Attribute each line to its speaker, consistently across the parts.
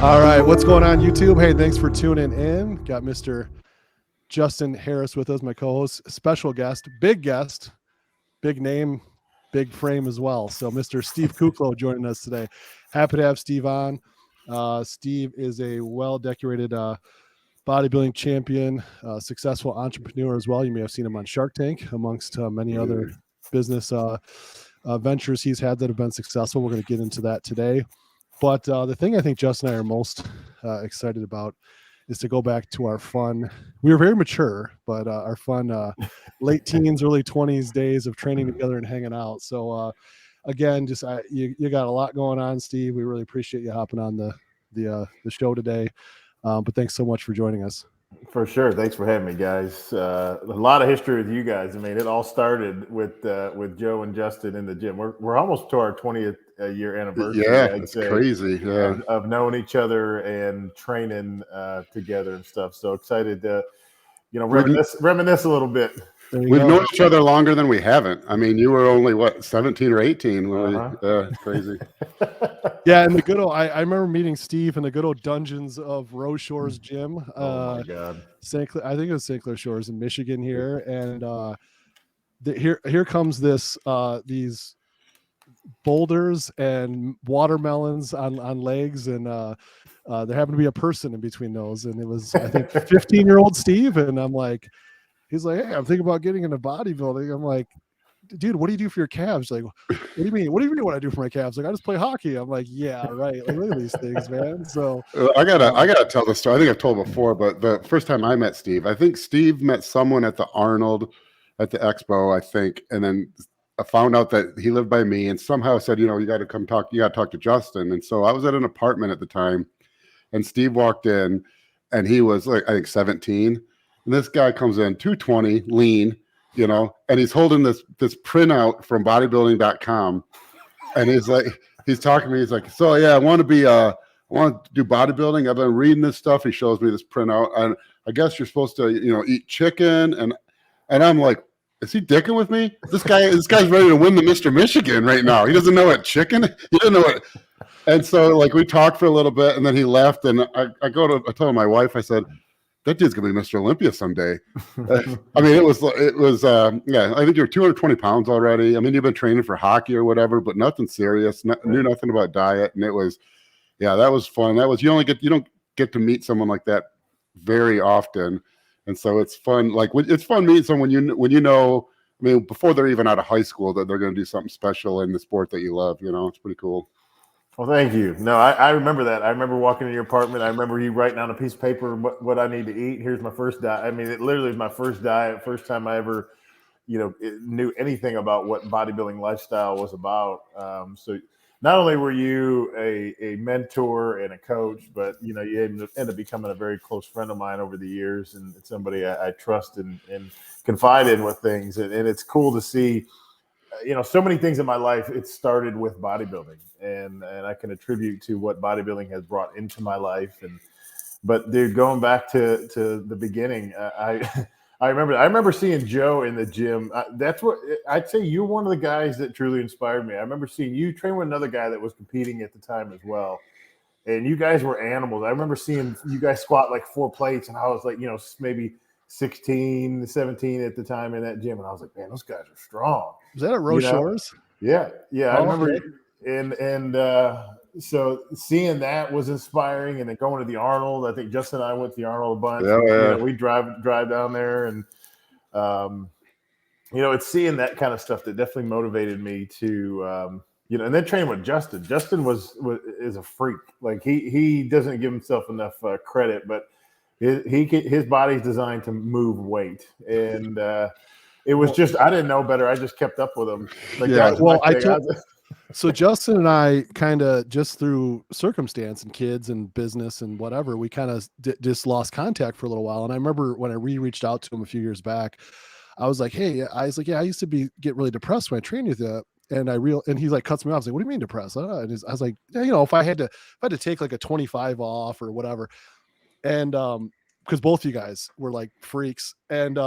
Speaker 1: All right, what's going on, YouTube? Hey, thanks for tuning in. Got Mr. Justin Harris with us, my co-host, special guest, big name, big frame as well. So Mr. Steve Kuclo joining us today. Happy to have Steve on. Steve is a well-decorated bodybuilding champion, successful entrepreneur as well. You may have seen him on Shark Tank, amongst many other business ventures he's had that have been successful. We're going to get into that today. But the thing I think Justin and I are most excited about is to go back to our fun. We were very mature, but our fun late teens, early 20s days of training together and hanging out. So again, just you got a lot going on, Steve. We really appreciate you hopping on the show today. But thanks so much for joining us.
Speaker 2: For sure. Thanks for having me, guys. A lot of history with you guys. I mean, it all started with Joe and Justin in the gym. We're almost to our 20th year anniversary.
Speaker 3: Yeah, it's crazy. Yeah,
Speaker 2: of knowing each other and training together and stuff. So excited to, reminisce a little bit.
Speaker 3: We've known each other longer than we haven't. I mean, you were only, 17 or 18? It's crazy.
Speaker 1: Yeah, and the good old, I remember meeting Steve in the good old dungeons of Rose Shores Gym.
Speaker 2: Oh, my God.
Speaker 1: I think it was St. Clair Shores in Michigan here. And here comes these boulders and watermelons on legs, and there happened to be a person in between those. And it was, I think, 15-year-old Steve. And I'm like, he's like, hey, I'm thinking about getting into bodybuilding. I'm like, dude, what do you do for your calves? Like, what do you mean? What do you mean what I do for my calves? Like, I just play hockey. I'm like, yeah, right. Like, look at these things, man. So
Speaker 3: I gotta tell the story. I think I've told before, but the first time I met Steve, I think Steve met someone at the Arnold at the expo, I think, and then I found out that he lived by me and somehow said, you got to come talk. You got to talk to Justin. And so I was at an apartment at the time, and Steve walked in, and he was like, I think 17. And this guy comes in, 220, lean, and he's holding this printout from bodybuilding.com. And he's talking to me. He's like, so yeah, I want to do bodybuilding. I've been reading this stuff. He shows me this printout. And I guess you're supposed to, eat chicken. And I'm like, is he dicking with me? This guy's ready to win the Mr. Michigan right now. He doesn't know what chicken. He doesn't know what. And so we talked for a little bit, and then he left. And I told my wife, I said, that dude's gonna be Mr. Olympia someday. I mean, it was yeah. I think you're 220 pounds already. I mean, you've been training for hockey or whatever, but nothing serious. Knew nothing about diet, and it was, that was fun. You don't get to meet someone like that very often, and so it's fun. Like it's fun meeting someone I mean, before they're even out of high school, that they're gonna do something special in the sport that you love. It's pretty cool.
Speaker 2: Well, thank you. No, I remember that. I remember walking in your apartment. I remember you writing on a piece of paper what I need to eat. Here's my first diet. I mean, it literally is my first diet. First time I ever, knew anything about what bodybuilding lifestyle was about. So not only were you a mentor and a coach, but you ended up becoming a very close friend of mine over the years, and somebody I trust and confide in with things. And it's cool to see. So many things in my life, it started with bodybuilding, and I can attribute to what bodybuilding has brought into my life. But dude, going back to the beginning, I remember seeing Joe in the gym. That's what I'd say. You're one of the guys that truly inspired me. I remember seeing you train with another guy that was competing at the time as well, and you guys were animals. I remember seeing you guys squat like 4 plates, and I was like, maybe 16, 17 at the time in that gym, and I was like, man, those guys are strong.
Speaker 1: Was that at Rose Shores?
Speaker 2: Yeah. I remember.
Speaker 1: Okay.
Speaker 2: And so seeing that was inspiring, and then going to the Arnold. I think Justin and I went to the Arnold a bunch.
Speaker 3: Yeah.
Speaker 2: We drive down there, and it's seeing that kind of stuff that definitely motivated me to and then training with Justin. Justin is a freak. Like he doesn't give himself enough credit, but his body's designed to move weight, and it was just, I didn't know better. I just kept up with him.
Speaker 1: So Justin and I kind of, just through circumstance and kids and business and whatever, we kind of just lost contact for a little while. And I remember when I reached out to him a few years back, I was like, hey, I used to get really depressed when I trained with you. And he like cuts me off. I was like, what do you mean depressed? And I was like, if I had to take like a 25 off or whatever. And because both of you guys were like freaks. And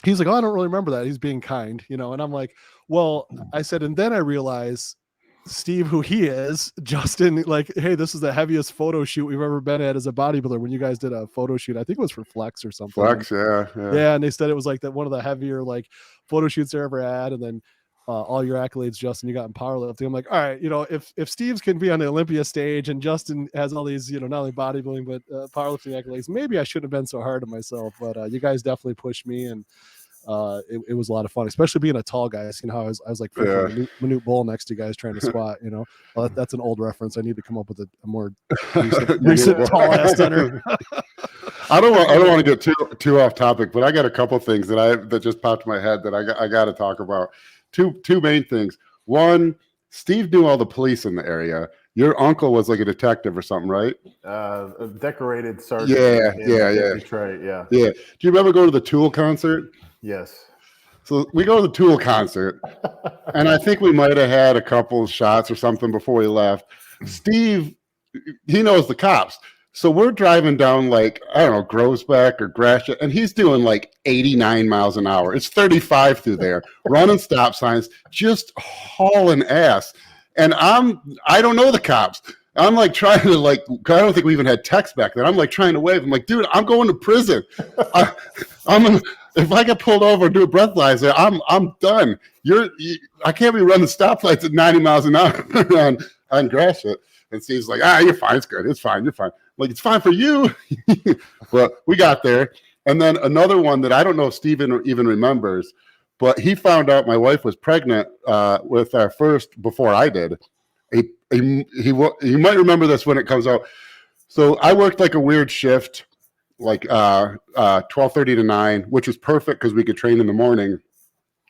Speaker 1: he's like, oh, I don't really remember that. He's being kind, And I'm like, well, I said, and then I realized Steve, who he is, Justin, like, hey, this is the heaviest photo shoot we've ever been at as a bodybuilder. When you guys did a photo shoot, I think it was for Flex or something.
Speaker 3: Flex, yeah.
Speaker 1: Yeah, and they said it was like that one of the heavier like photo shoots they ever had, and then all your accolades, Justin, you got in powerlifting. I'm like, all right, if Steve's can be on the Olympia stage and Justin has all these, not only bodybuilding but powerlifting accolades, maybe I shouldn't have been so hard on myself. But you guys definitely pushed me, and it was a lot of fun, especially being a tall guy. How I was like Minute Bull next to you guys trying to squat. Well, that's an old reference. I need to come up with a more recent tall ass dinner.
Speaker 3: I don't want to get too off topic, but I got a couple things that just popped in my head that I got to talk about. Two main things. One, Steve knew all the police in the area. Your uncle was like a detective or something, right?
Speaker 2: A decorated sergeant.
Speaker 3: Yeah.
Speaker 2: Detroit, yeah.
Speaker 3: Do you remember going to the Tool concert?
Speaker 2: Yes.
Speaker 3: So we go to the Tool concert, and I think we might have had a couple shots or something before we left. Steve, he knows the cops. So we're driving down like, I don't know, Grosbeck or Gratiot, and he's doing like 89 miles an hour. It's 35 through there, running stop signs, just hauling ass. And I don't know the cops. I'm like trying to I don't think we even had text back then. I'm like trying to wave. I'm like, dude, I'm going to prison. If I get pulled over and do a breathalyzer, I'm done. I can't be running stoplights at 90 miles an hour on Gratiot. And Steve's like, you're fine. It's good. It's fine. You're fine. I'm like, it's fine for you. But we got there. And then another one that I don't know if Steven even remembers, but he found out my wife was pregnant with our first before I did. He might remember this when it comes out. So I worked like a weird shift, like 12:30 to 9, which was perfect because we could train in the morning.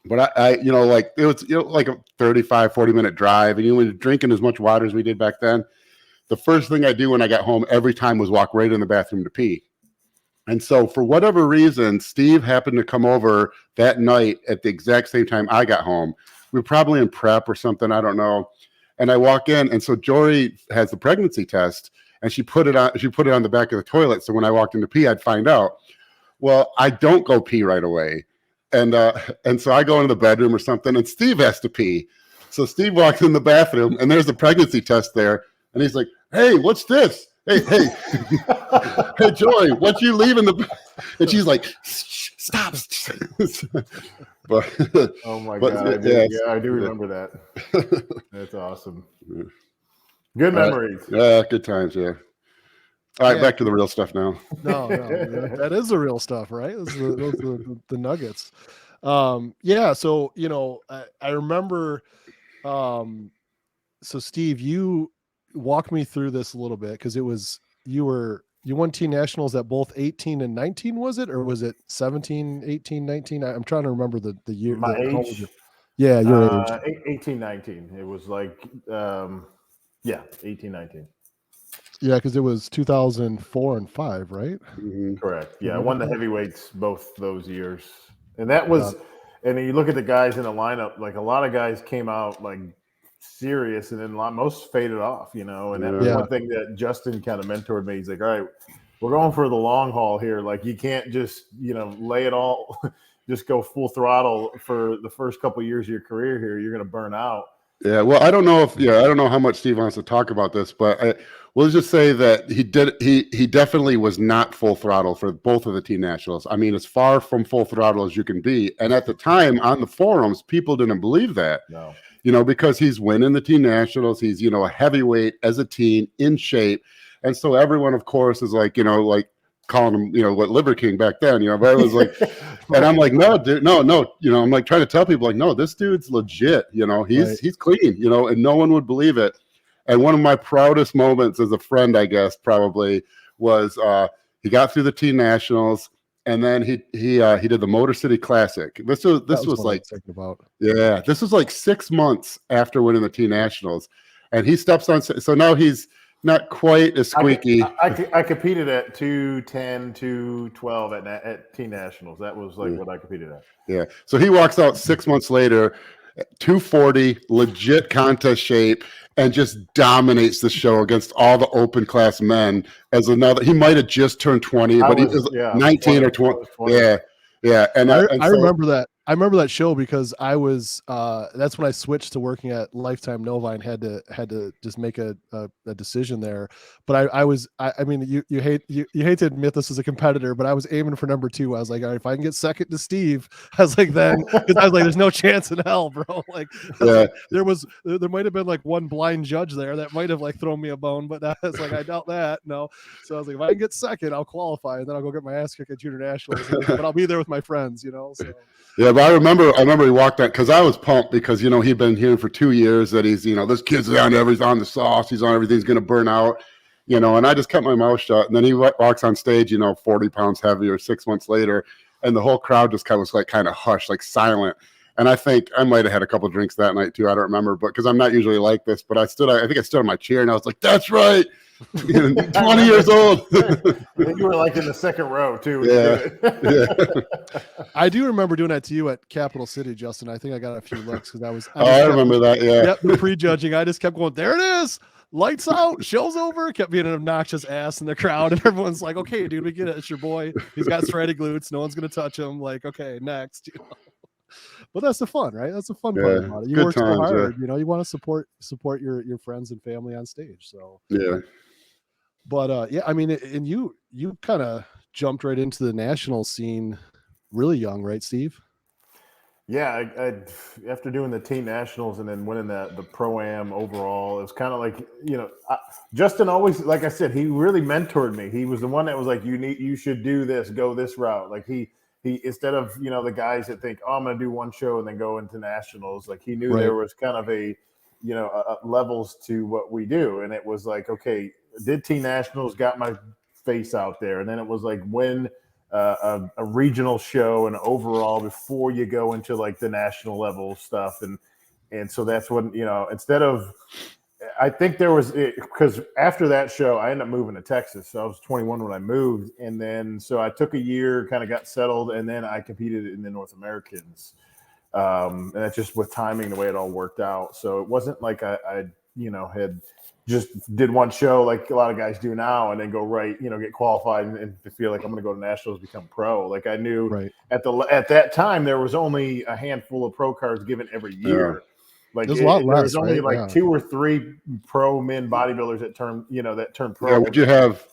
Speaker 3: But it was like a 35, 40-minute drive, and we were drinking as much water as we did back then. The first thing I do when I got home every time was walk right in the bathroom to pee. And so for whatever reason, Steve happened to come over that night at the exact same time I got home. We were probably in prep or something, I don't know. And I walk in, and so Jory has the pregnancy test, and she put it on the back of the toilet. So when I walked in to pee, I'd find out. Well, I don't go pee right away. And so I go into the bedroom or something, and Steve has to pee. So Steve walks in the bathroom, and there's the pregnancy test there. And he's like, hey, what's this? Hey, hey, Joy, what you leaving the? And she's like, stop.
Speaker 2: Oh my God. Yeah, I do remember that. That's awesome. Good memories.
Speaker 3: Yeah, good times. Yeah. All right, back to the real stuff now.
Speaker 1: No, that is the real stuff, right? Those are the nuggets. So I remember. So Steve, you walk me through this a little bit, because it was you won teen nationals at both 18 and 19, was it, or was it 17, 18, 19? I'm trying to remember the year.
Speaker 2: My age.
Speaker 1: Yeah, your age.
Speaker 2: 18, 19. It was like 18, 19.
Speaker 1: Yeah, because it was 2004 and 5, right?
Speaker 3: Mm-hmm.
Speaker 2: Correct. Yeah, I won the heavyweights both those years, and that was. And then you look at the guys in the lineup. Like a lot of guys came out like serious, and then most faded off. And that was one thing that Justin kind of mentored me. He's like, all right, we're going for the long haul here. Like you can't just lay it all, just go full throttle for the first couple of years of your career here. You're going to burn out.
Speaker 3: Yeah, well, I don't know how much Steve wants to talk about this, but we'll just say that he definitely was not full throttle for both of the teen nationals. I mean, as far from full throttle as you can be. And at the time on the forums, people didn't believe that.
Speaker 2: No.
Speaker 3: Because he's winning the teen nationals, he's a heavyweight as a teen, in shape, and so everyone, of course, is like calling him, what Liver King back then, but I was like, and I'm like, no, dude, no, I'm like trying to tell people like, no, this dude's legit, he's clean, and no one would believe it. And one of my proudest moments as a friend, I guess, probably was he got through the teen nationals, and then he did the Motor City Classic. This was like, this was like 6 months after winning the teen nationals, and he steps on. So now he's not quite as squeaky.
Speaker 2: I competed at 210, 212 at teen nationals. That was like what I competed at.
Speaker 3: Yeah. So he walks out 6 months later, 240, legit contest shape, and just dominates the show against all the open class men. He might have just turned 20, but he was 19 or 20. Yeah. And
Speaker 1: I remember that. I remember that show because I was that's when I switched to working at Lifetime Nova and had to just make a decision there. But I mean you hate to admit this as a competitor, but I was aiming for number 2. I was like, all right, if I can get second to Steve, I was like, then because I was like, there's no chance in hell, bro. Like, like there might have been like one blind judge there that might have like thrown me a bone, but I was like, I doubt that. No. So I was like, if I can get second, I'll qualify, and then I'll go get my ass kicked at junior nationals, but I'll be there with my friends, So.
Speaker 3: Yeah, but I remember he walked out because I was pumped because he'd been here for 2 years that he's this kid's on the sauce, he's on everything, he's gonna burn out, and I just kept my mouth shut. And then he walks on stage, 40 pounds heavier 6 months later, and the whole crowd just was like kind of hushed, like silent. And I think I might have had a couple of drinks that night too. I don't remember, but because I'm not usually like this, but I think I stood on my chair and I was like, "That's right." 20 years old.
Speaker 2: You were like in the second row too.
Speaker 3: Yeah.
Speaker 1: I do remember doing that to you at Capital City, Justin. I think I got a few looks because
Speaker 3: I remember that. Yeah.
Speaker 1: Yep, the prejudging. I just kept going, there it is. Lights out, show's over. Kept being an obnoxious ass in the crowd, and everyone's like, okay, dude, we get it. It's your boy. He's got striated glutes. No one's gonna touch him. Like, okay, next. But that's the fun, right? That's the fun part about it. You work so hard, you want to support your friends and family on stage. So
Speaker 3: yeah.
Speaker 1: But I mean, and you kind of jumped right into the national scene really young, right, Steve?
Speaker 2: Yeah, I after doing the teen nationals and then winning the pro-am overall, it was kind of like, Justin always, like I said, he really mentored me. He was the one that was like, you should do this, go this route. Like he instead of the guys that think, oh, I'm gonna do one show and then go into nationals, like he knew there was kind of a levels to what we do, and it was like, okay, did teen nationals, got my face out there, and then it was like win a regional show and overall before you go into like the national level stuff, and so that's when instead of, I think there was, because after that show I ended up moving to Texas, so I was 21 when I moved, and then so I took a year, kind of got settled, and then I competed in the North Americans, and that's just with timing the way it all worked out. So it wasn't like I had just did one show like a lot of guys do now and then go get qualified and feel like I'm going to go to nationals, become pro. Like I knew at that time there was only a handful of pro cards given every year.
Speaker 3: Yeah.
Speaker 1: Like there's a lot less.
Speaker 2: There was only like 2 or 3 pro men bodybuilders that turned pro.
Speaker 3: Yeah, would you have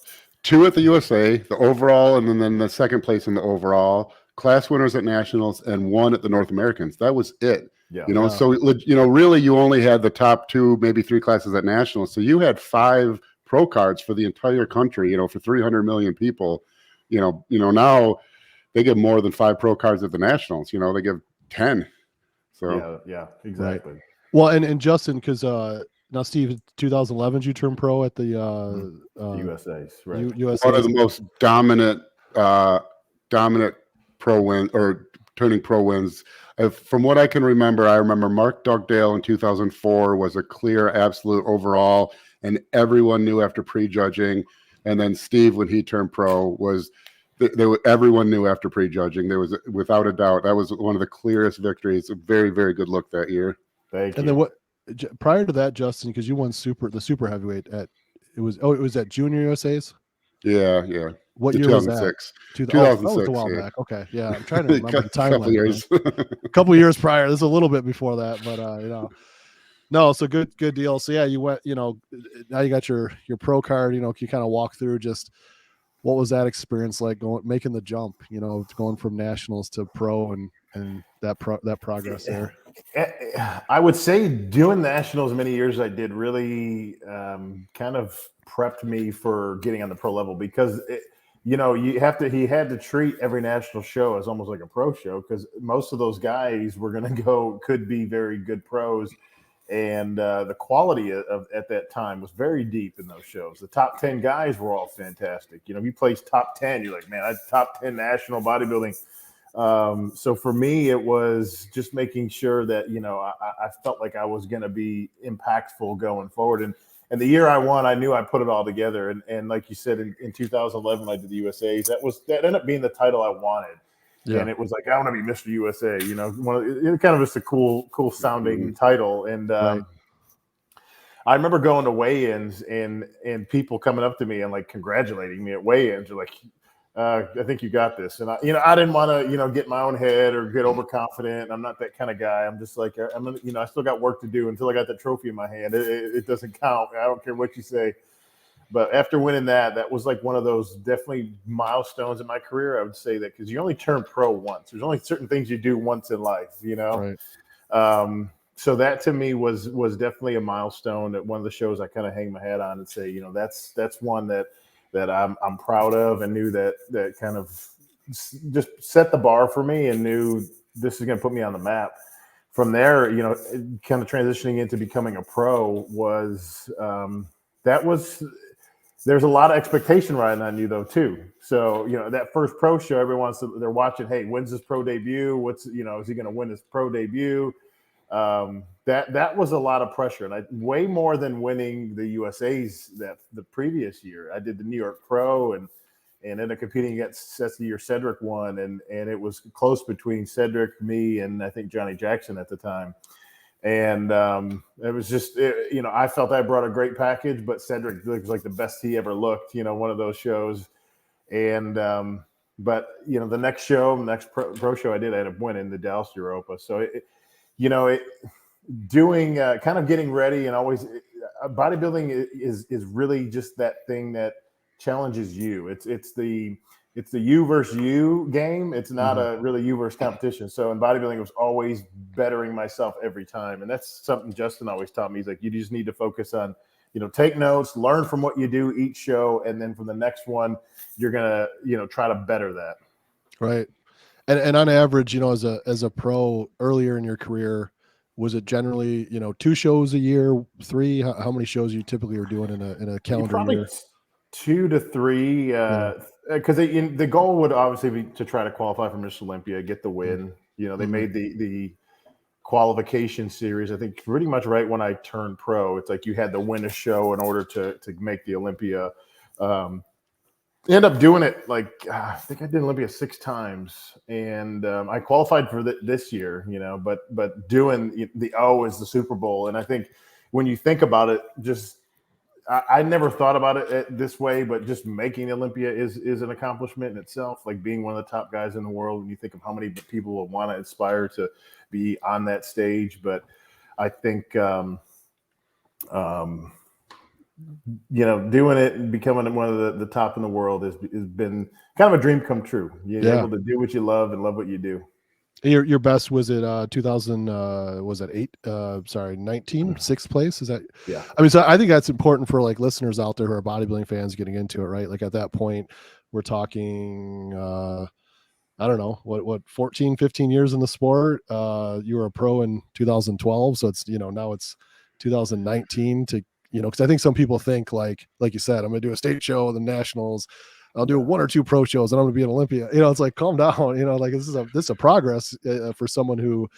Speaker 3: 2 at the USA, the overall, and then the second place in the overall, class winners at nationals, and 1 at the North Americans. That was it.
Speaker 2: Yeah.
Speaker 3: So really you only had the top 2, maybe 3 classes at nationals. So you had 5 pro cards for the entire country, for 300 million people. Now they give more than 5 pro cards at the nationals. They give 10. So
Speaker 2: yeah, exactly.
Speaker 1: Right. Well, and Justin, because now Steve, 2011 you turned pro at the
Speaker 2: USA's, right?
Speaker 1: USA's.
Speaker 3: One of the most dominant pro win or turning pro wins. From what I can remember, I remember Mark Dugdale in 2004 was a clear absolute overall, and everyone knew after prejudging. And then Steve, when he turned pro, was everyone knew after prejudging. There was, without a doubt, that was one of the clearest victories. A very, very good look that year.
Speaker 2: Thank you.
Speaker 1: And then what? Prior to that, Justin, because you won the super heavyweight at it was at Junior USA's.
Speaker 3: Yeah.
Speaker 1: What year was that?
Speaker 3: 2006.
Speaker 1: That was a while back. Okay, yeah, I'm trying to remember the timeline.
Speaker 3: Couple years.
Speaker 1: A couple years prior. This is a little bit before that, but no. So good deal. So yeah, you went. Now you got your pro card. Can you kind of walk through just what was that experience like making the jump? Going from nationals to pro and that progress there.
Speaker 2: I would say doing nationals many years I did really kind of prepped me for getting on the pro level, because he had to treat every national show as almost like a pro show, because most of those guys were going to could be very good pros, and the quality of at that time was very deep in those shows. The top 10 guys were all fantastic. If you place top 10, you're like, man, that's top 10 national bodybuilding. So for me, it was just making sure that, I felt like I was going to be impactful going forward. And the year I won, I knew I put it all together. And like you said, in 2011, I did the USA's. That ended up being the title I wanted. Yeah. And it was like, I want to be Mr. USA, kind of just a cool sounding title. And, I remember going to weigh-ins and people coming up to me and like congratulating me at weigh-ins. They're like, I think you got this. And I didn't want to, get my own head or get overconfident. I'm not that kind of guy. I'm just like, I still got work to do until I got the trophy in my hand. It doesn't count. I don't care what you say. But after winning that was like one of those definitely milestones in my career. I would say that because you only turn pro once. There's only certain things you do once in life,
Speaker 1: Right.
Speaker 2: So that to me was definitely a milestone. At one of the shows I kind of hang my hat on and say, that's one that I'm proud of, and knew that kind of just set the bar for me, and knew this is going to put me on the map. From there, kind of transitioning into becoming a pro was there's a lot of expectation riding on you though too. So that first pro show, everyone's they're watching. Hey, when's his pro debut? Is he going to win his pro debut? That was a lot of pressure, and way more than winning the USA's the previous year. I did the New York Pro and ended up competing against the year Cedric won, and it was close between Cedric, me, and I think Johnny Jackson at the time. And it was just I felt I brought a great package, but Cedric was like the best he ever looked. One of those shows, and but the next pro show I did, I ended up winning the Dallas Europa. So doing kind of getting ready, and always bodybuilding is really just that thing that challenges you. It's the you versus you game. It's not a really you versus competition. So in bodybuilding, it was always bettering myself every time, and that's something Justin always taught me. He's like, you just need to focus on take notes, learn from what you do each show, and then from the next one you're gonna try to better that.
Speaker 1: Right. And on average, as a pro earlier in your career, was it generally, 2 shows a year, 3? How many shows you typically are doing in a calendar year?
Speaker 2: 2 to 3, because the goal would obviously be to try to qualify for Miss Olympia, get the win. They made the qualification series, I think, pretty much right when I turned pro. It's like you had to win a show in order to make the Olympia. End up doing it I think I did Olympia 6 times, and I qualified for this year, but doing the O is the Super Bowl. And I think when you think about it, just I never thought about it this way, but just making Olympia is an accomplishment in itself. Like being one of the top guys in the world, when you think of how many people will want to aspire to be on that stage. But I think doing it and becoming one of the top in the world has been kind of a dream come true. You're able to do what you love and love what you do.
Speaker 1: Your best was at 2000 was that 19 6th place? Is that?
Speaker 2: Yeah.
Speaker 1: I mean, so I think that's important for like listeners out there who are bodybuilding fans getting into it, right? Like at that point we're talking I don't know what 14 15 years in the sport. You were a pro in 2012, so it's now it's 2019 to because I think some people think like you said, I'm gonna do a state show, the nationals, I'll do 1 or 2 pro shows, and I'm gonna be in Olympia. It's like, calm down. Like this is a progress for someone who,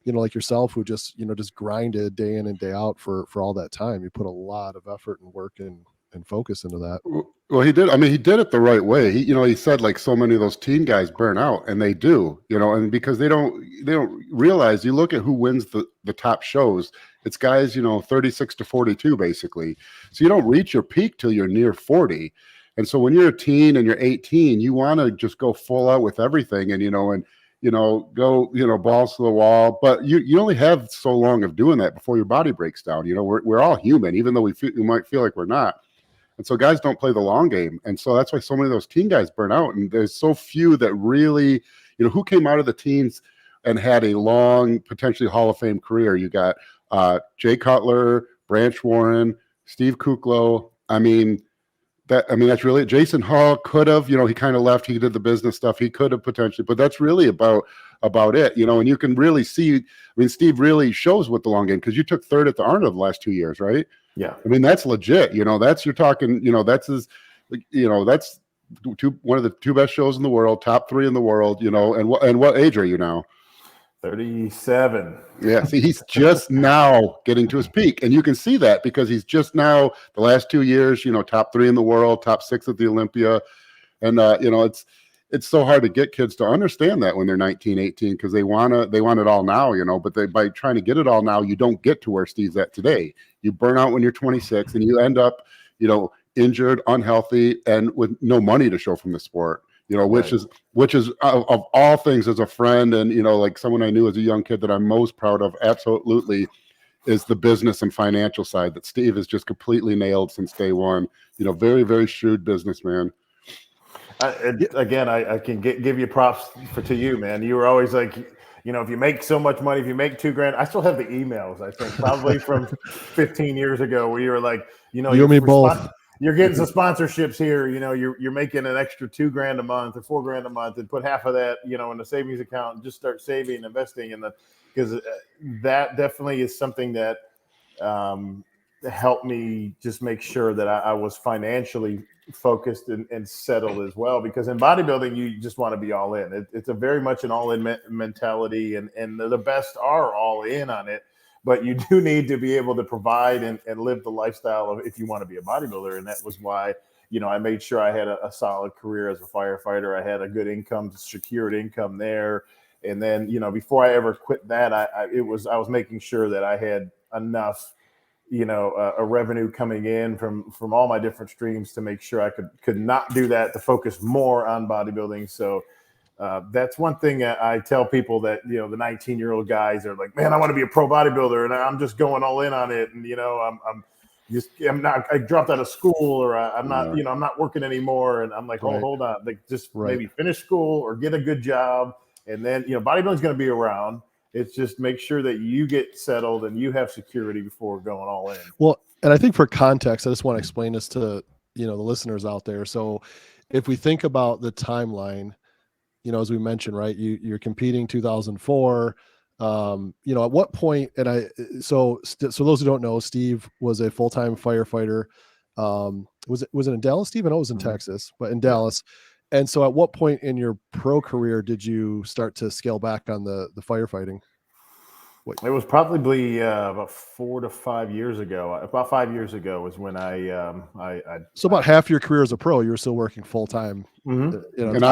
Speaker 1: like yourself, who just just grinded day in and day out for all that time. You put a lot of effort and work and focus into that.
Speaker 3: Well, he did. I mean, he did it the right way. He said like so many of those teen guys burn out, and they do. And because they don't realize. You look at who wins the top shows. It's guys, 36 to 42, basically. So you don't reach your peak till you're near 40. And so when you're a teen and you're 18, you want to just go full out with everything and, go, balls to the wall. But you only have so long of doing that before your body breaks down. We're all human, even though we might feel like we're not. And so guys don't play the long game. And so that's why so many of those teen guys burn out. And there's so few that really, who came out of the teens and had a long, potentially Hall of Fame career. You got Jay Cutler, Branch Warren, Steve Kuclo. That's really it. Jason Hall could have, he kind of left. He did the business stuff. He could have potentially, but that's really about it, and you can really see. Steve really shows what the long game, because you took 3rd at the Arnold the last 2 years, right?
Speaker 2: Yeah.
Speaker 3: That's legit. That's you're talking. That's that's one of the 2 best shows in the world, top 3 in the world. And what age are you now?
Speaker 2: 37.
Speaker 3: Yeah, see, he's just now getting to his peak, and you can see that because he's just now the last 2 years, top 3 in the world, top 6 at the Olympia, and it's so hard to get kids to understand that when they're 19, 18, because they want it all now, but by trying to get it all now, you don't get to where Steve's at today. You burn out when you're 26, and you end up, injured, unhealthy, and with no money to show from the sport. you know, which is of all things, as a friend and, you know, like someone I knew as a young kid, that I'm most proud of, absolutely, is the business and financial side that Steve has just completely nailed since day one. You know, very, very shrewd businessman.
Speaker 2: I can give you props to you, man. You were always like, you know, if you make so much money, if you make $2,000, I still have the emails, I think, probably from 15 years ago, where you were like, you know,
Speaker 1: you and me both.
Speaker 2: You're getting some sponsorships here. You know, you're making an extra $2,000 a month or $4,000 a month, and put half of that, you know, in the savings account and just start saving and investing in because that definitely is something that helped me just make sure that I was financially focused and settled as well. Because in bodybuilding, you just want to be all in. It's a very much an all-in mentality, and the best are all in on it. But you do need to be able to provide and live the lifestyle of, if you want to be a bodybuilder. And that was why, you know, I made sure I had a solid career as a firefighter. I had a good income, secured income there. And then, you know, before I ever quit that, I was making sure that I had enough, you know, a revenue coming in from all my different streams to make sure I could not do that, to focus more on bodybuilding. So that's one thing I tell people, that, you know, the 19-year-old guys are like, man, I want to be a pro bodybuilder, and I'm just going all in on it. And, you know, I dropped out of school, or I'm not, you know, I'm not working anymore. And I'm like, hold on, like, just maybe finish school or get a good job. And then, you know, bodybuilding is going to be around. It's just make sure that you get settled and you have security before going all in.
Speaker 1: Well, and I think for context, I just want to explain this to, you know, the listeners out there. So if we think about the timeline, you know, as we mentioned, right, you're competing 2004. You know, at what point, so those who don't know, Steve was a full-time firefighter. Was it in Dallas, Steve? I know it was in Texas, but in Dallas. And so at what point in your pro career did you start to scale back on the firefighting?
Speaker 2: It was probably about 4 to 5 years ago. About 5 years ago was when I
Speaker 1: So about half your career as a pro, you were still working full time.
Speaker 2: Mm-hmm.
Speaker 1: You know,
Speaker 3: and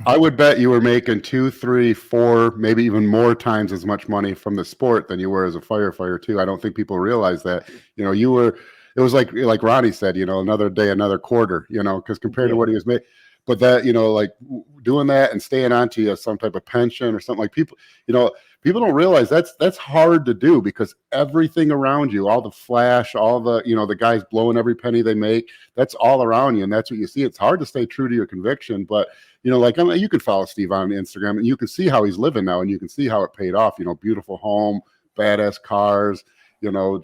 Speaker 3: I would bet you were making 2, 3, 4, maybe even more times as much money from the sport than you were as a firefighter too. I don't think people realize that. You know, it was like Ronnie said, you know, another day, another quarter, you know, because compared to what he was making. But that, you know, like doing that and staying on to some type of pension or something, like people, you know, people don't realize that's hard to do, because everything around you, all the flash, all the, you know, the guys blowing every penny they make, that's all around you. And that's what you see. It's hard to stay true to your conviction. But, you know, like, you can follow Steve on Instagram and you can see how he's living now, and you can see how it paid off, you know, beautiful home, badass cars, you know,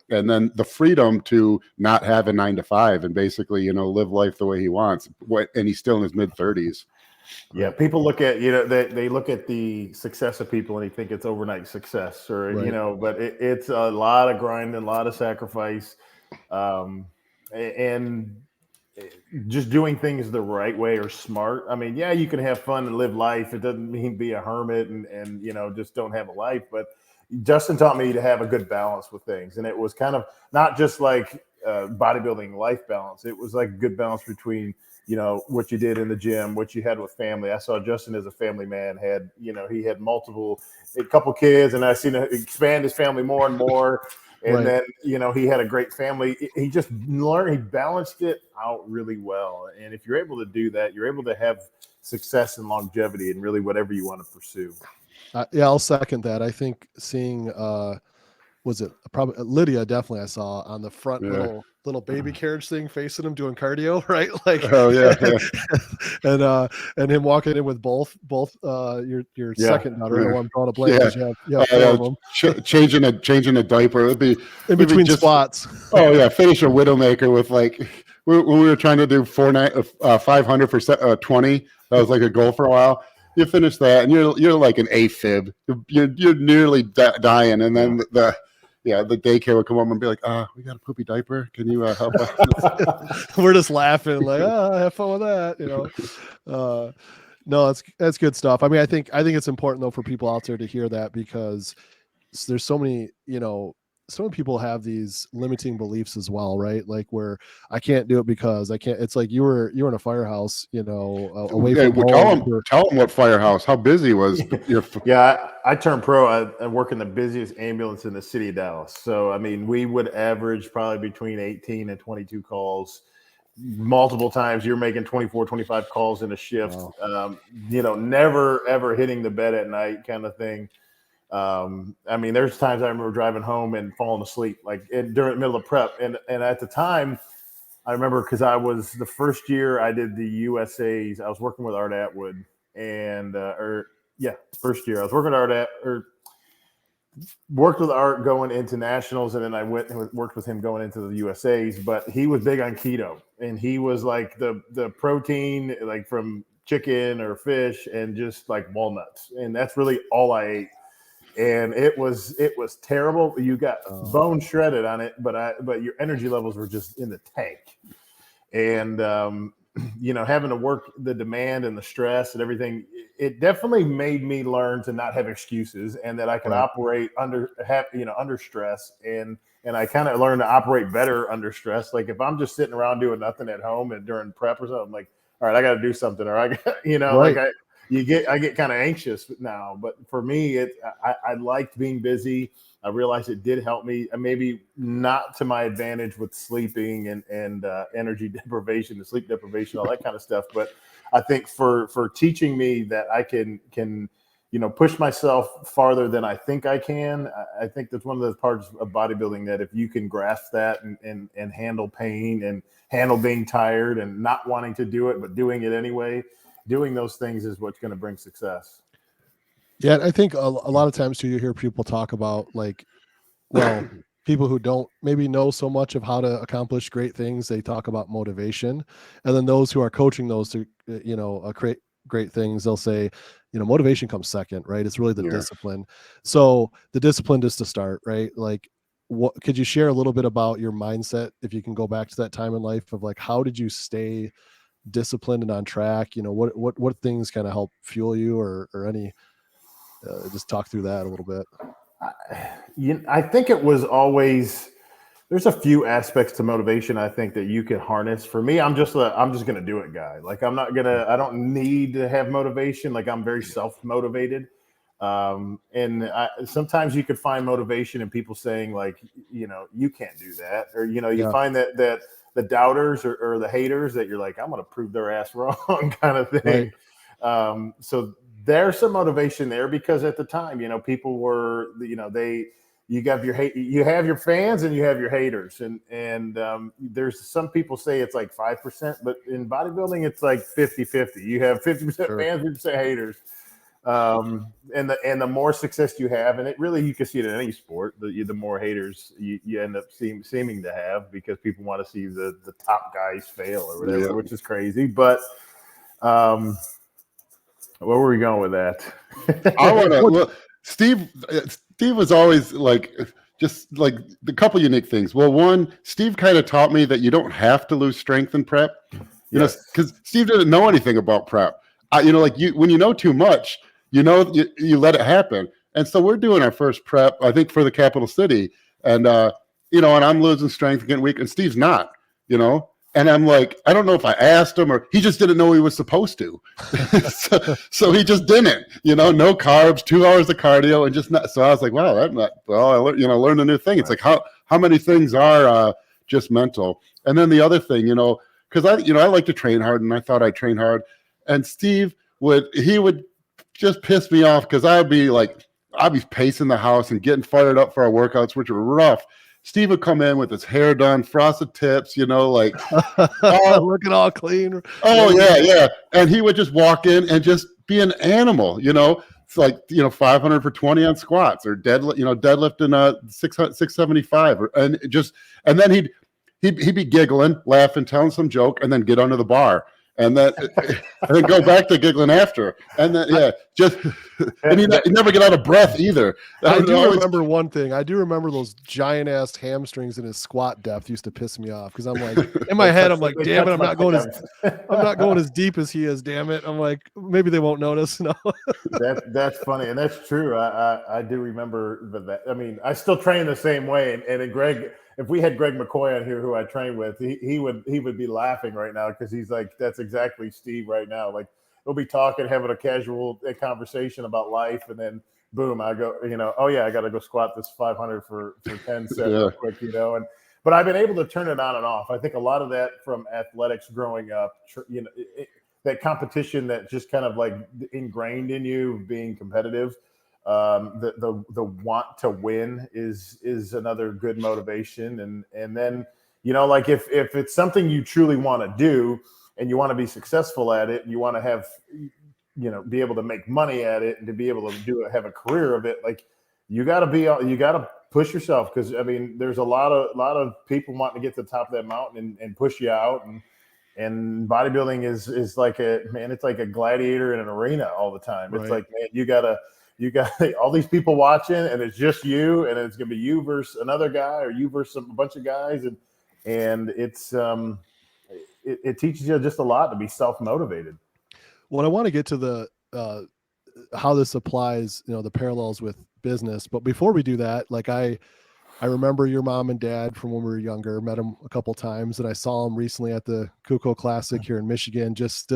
Speaker 3: and then the freedom to not have a 9 to 5 and basically, you know, live life the way he wants. And he's still in his mid-30s.
Speaker 2: Yeah, people look at, you know, they look at the success of people and they think it's overnight success, or you know, but it's a lot of grind and a lot of sacrifice, and just doing things the right way or smart. I mean, yeah, you can have fun and live life. It doesn't mean be a hermit and you know, just don't have a life. But Justin taught me to have a good balance with things, and it was kind of not just like bodybuilding life balance. It was like a good balance between, you know, what you did in the gym, what you had with family. I saw Justin as a family man. He had a couple kids, and I seen him expand his family more and more. And then, you know, he had a great family. He just learned, he balanced it out really well. And if you're able to do that, you're able to have success and longevity in really whatever you want to pursue.
Speaker 1: Yeah, I'll second that. I think seeing, was it probably Lydia? Definitely, I saw on the front little baby carriage thing facing him doing cardio, right? Like, and him walking in with both your second daughter. No, I'm drawing a blank.
Speaker 3: Changing a diaper. It'd be
Speaker 1: in between squats.
Speaker 3: Finish a Widowmaker with, like, when we were trying to do 500 for 20. That was like a goal for a while. You finish that, and you're like an AFib. You're nearly dying, and then the daycare would come up and be like, we got a poopy diaper. Can you help us?
Speaker 1: We're just laughing like, have fun with that, you know. No, that's good stuff. I mean, I think it's important though for people out there to hear that, because there's so many, you know, so many people have these limiting beliefs as well, right? Like, where I can't do it because I can't. It's like you were in a firehouse, you know, away from home.
Speaker 3: Tell them what firehouse. How busy was?
Speaker 2: I turned pro. I work in the busiest ambulance in the city of Dallas. So I mean, we would average probably between 18 and 22 calls multiple times you're making 24, 25 calls in a shift,
Speaker 1: Wow.
Speaker 2: Never, ever hitting the bed at night kind of thing. I mean, there's times I remember driving home and falling asleep, like during the middle of prep. And at the time, I remember because I was the first year I did the USAs, I was working with Art Atwood first year I was working with worked with Art going into nationals, and then I went and worked with him going into the USAs. But he was big on keto, and he was like the protein, like from chicken or fish, and just like walnuts, and that's really all I ate. And it was terrible. You got bone shredded on it, but your energy levels were just in the tank. And having to work the demand and the stress and everything, it definitely made me learn to not have excuses, and that I could operate under stress. And I kind of learned to operate better under stress. Like if I'm just sitting around doing nothing at home and during prep or something, I'm like, all right, I got to do something, or I got, I get kind of anxious now. But for me, I liked being busy. I realized it did help me, maybe not to my advantage with sleeping and energy deprivation, and sleep deprivation, all that kind of stuff. But I think for teaching me that I can push myself farther than I think I can. I think that's one of those parts of bodybuilding, that if you can grasp that and handle pain and handle being tired and not wanting to do it, but doing it anyway, doing those things is what's going to bring success.
Speaker 1: Yeah, I think a lot of times too, you hear people talk about people who don't maybe know so much of how to accomplish great things. They talk about motivation, and then those who are coaching those to create great things, they'll say, motivation comes second, right? It's really the discipline. So the discipline is to start, right? Like, what could you share a little bit about your mindset, if you can go back to that time in life of like, how did you stay disciplined and on track? What things kind of help fuel you, or any just talk through that a little bit.
Speaker 2: I think it was always, there's a few aspects to motivation I think that you can harness. For me, I'm just going to do it guy. Like I don't need to have motivation. Like I'm very self-motivated. Sometimes you could find motivation in people saying like, you can't do that. Or, you find that the doubters or the haters that you're like, I'm going to prove their ass wrong kind of thing. Right. So there's some motivation there, because at the time, people were, you have your fans and you have your haters, and there's some people say it's like 5%, but in bodybuilding it's like 50-50. You have 50% fans, 50% haters, and the more success you have, and it really, you can see it in any sport, the more haters you end up seeming to have, because people want to see the top guys fail or whatever, which is crazy. But where were we going with that?
Speaker 3: I want to. Well, Steve was always like, just like the couple unique things. Well, one, Steve kind of taught me that you don't have to lose strength in prep. You know, because Steve didn't know anything about prep. When you know too much, you let it happen. And so we're doing our first prep, I think, for the capital city, and and I'm losing strength, getting weak, and Steve's not. And I'm like, I don't know if I asked him, or he just didn't know he was supposed to. so he just didn't, no carbs, 2 hours of cardio, and just not. So I was like, wow, I learned a new thing. It's like how many things are just mental. And then the other thing, because I like to train hard, and I thought I'd train hard. And Steve would just piss me off, because I'd be pacing the house and getting fired up for our workouts, which were rough. Steve would come in with his hair done, frosted tips, looking
Speaker 1: all clean.
Speaker 3: Oh yeah. And he would just walk in and just be an animal, It's like 500 for 20 on squats, or deadlifting 675, and then he'd be giggling, laughing, telling some joke, and then get under the bar. And then go back to giggling after, and then and he never get out of breath either.
Speaker 1: I do remember one thing. I do remember those giant ass hamstrings in his squat depth used to piss me off, because I'm like, in my head, I'm like, damn it, I'm not going as deep as he is. Damn it, I'm like, maybe they won't notice. No,
Speaker 2: that's funny, and that's true. I do remember that. I mean, I still train the same way, and Greg. If we had Greg McCoy on here, who I train with, he would be laughing right now, because he's like, that's exactly Steve right now. Like, we'll be talking, having a casual conversation about life, and then boom, I go, oh yeah, I got to go squat this 500 for 10 sets real quick, but I've been able to turn it on and off. I think a lot of that from athletics growing up, that competition that just kind of like ingrained in you, being competitive. The want to win is another good motivation. And then, like if it's something you truly want to do and you want to be successful at it, and you want to have, be able to make money at it and to be able to have a career of it, like you got to push yourself. Cause I mean, there's a lot of people wanting to get to the top of that mountain and push you out. And bodybuilding is like it's like a gladiator in an arena all the time. It's like, man, you got all these people watching, and it's just you, and it's gonna be you versus another guy, or you versus a bunch of guys, and it's it teaches you just a lot to be self-motivated.
Speaker 1: Well, I want to get to the how this applies, the parallels with business, but before we do that, like I remember your mom and dad from when we were younger, met them a couple times, and I saw them recently at the Kuclo Classic here in Michigan, just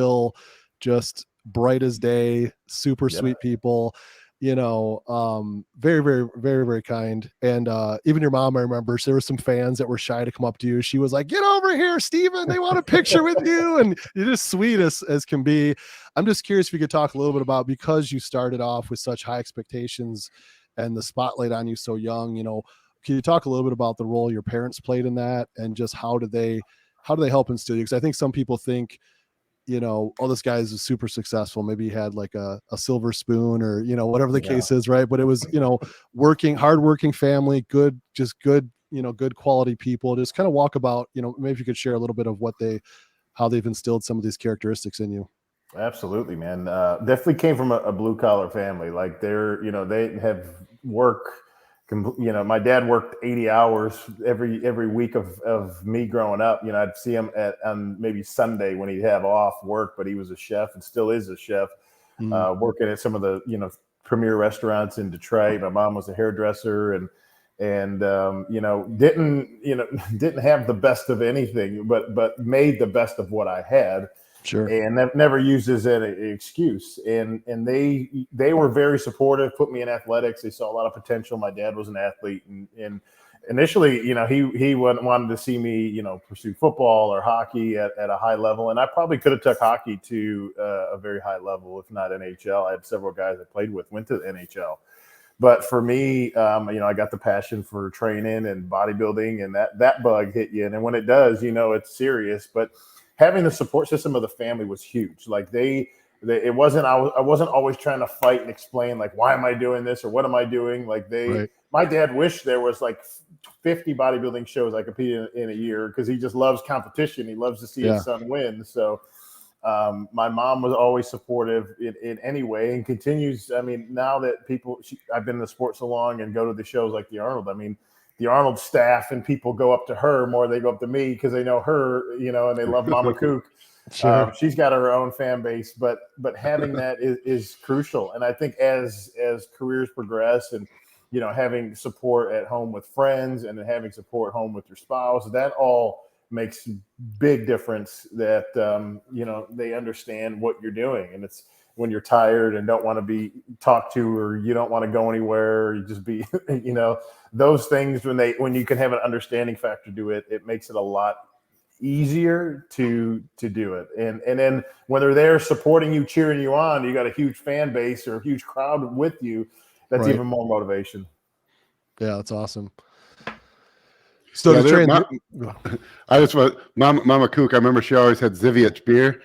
Speaker 1: bright as day, super sweet people, very, very, very, very kind. And even your mom, I remember there were some fans that were shy to come up to you. She was like, "Get over here, Steven, they want a picture with you." And you're just sweet as can be. I'm just curious if you could talk a little bit about, because you started off with such high expectations and the spotlight on you so young, can you talk a little bit about the role your parents played in that, and just how do they help instill you? Because I think some people think, oh, this guy is super successful. Maybe he had like a silver spoon, or, whatever the case is. Right. But it was, hardworking family, good quality people. Just kind of walk about, maybe if you could share a little bit of how they've instilled some of these characteristics in you.
Speaker 2: Absolutely, man. Definitely came from a blue collar family. Like they have work. My dad worked 80 hours every week of me growing up. I'd see him on maybe Sunday when he'd have off work, but he was a chef and still is a chef, working at some of the premier restaurants in Detroit. My mom was a hairdresser and didn't have the best of anything, but made the best of what I had.
Speaker 1: Sure.
Speaker 2: And never used as an excuse. And they were very supportive, put me in athletics. They saw a lot of potential. My dad was an athlete. And initially, he wanted to see me, pursue football or hockey at a high level. And I probably could have took hockey to a very high level, if not NHL. I had several guys I played with, went to the NHL. But for me, I got the passion for training and bodybuilding, and that bug hit you. And then when it does, it's serious. But having the support system of the family was huge. Like I wasn't always trying to fight and explain, like, why am I doing this or what am I doing? Like my dad wished there was like 50 bodybuilding shows I competed in a year, because he just loves competition. He loves to see his son win. So my mom was always supportive in any way, and continues. I mean, now that I've been in the sport so long and go to the shows like the Arnold, I mean, the Arnold staff and people go up to her more. They go up to me because they know her, and they love Mama Kook.
Speaker 1: Sure.
Speaker 2: She's got her own fan base, but having that is crucial. And I think as careers progress, and having support at home with friends, and then having support home with your spouse, that all makes big difference. That they understand what you're doing, and it's when you're tired and don't want to be talked to, or you don't want to go anywhere, or you just be, those things, when you can have an understanding factor to it, it makes it a lot easier to do it. And then when they're there supporting you, cheering you on, you got a huge fan base or a huge crowd with you. That's even more motivation.
Speaker 1: Yeah, that's awesome. So
Speaker 3: I just want Mama Kook. I remember she always had Żywiec beer.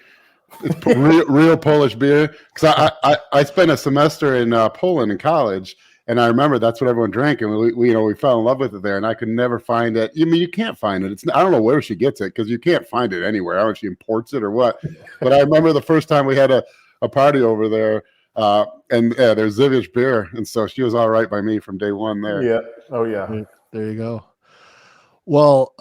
Speaker 3: It's real Polish beer. Because I spent a semester in Poland in college, and I remember that's what everyone drank, and we fell in love with it there. And I could never find it. I mean, you can't find it. I don't know where she gets it, because you can't find it anywhere. I don't know if she imports it or what. But I remember the first time we had a party over there, and there's Żywiec beer, and so she was all right by me from day one there.
Speaker 2: Yeah. Oh yeah.
Speaker 1: There you go. Well,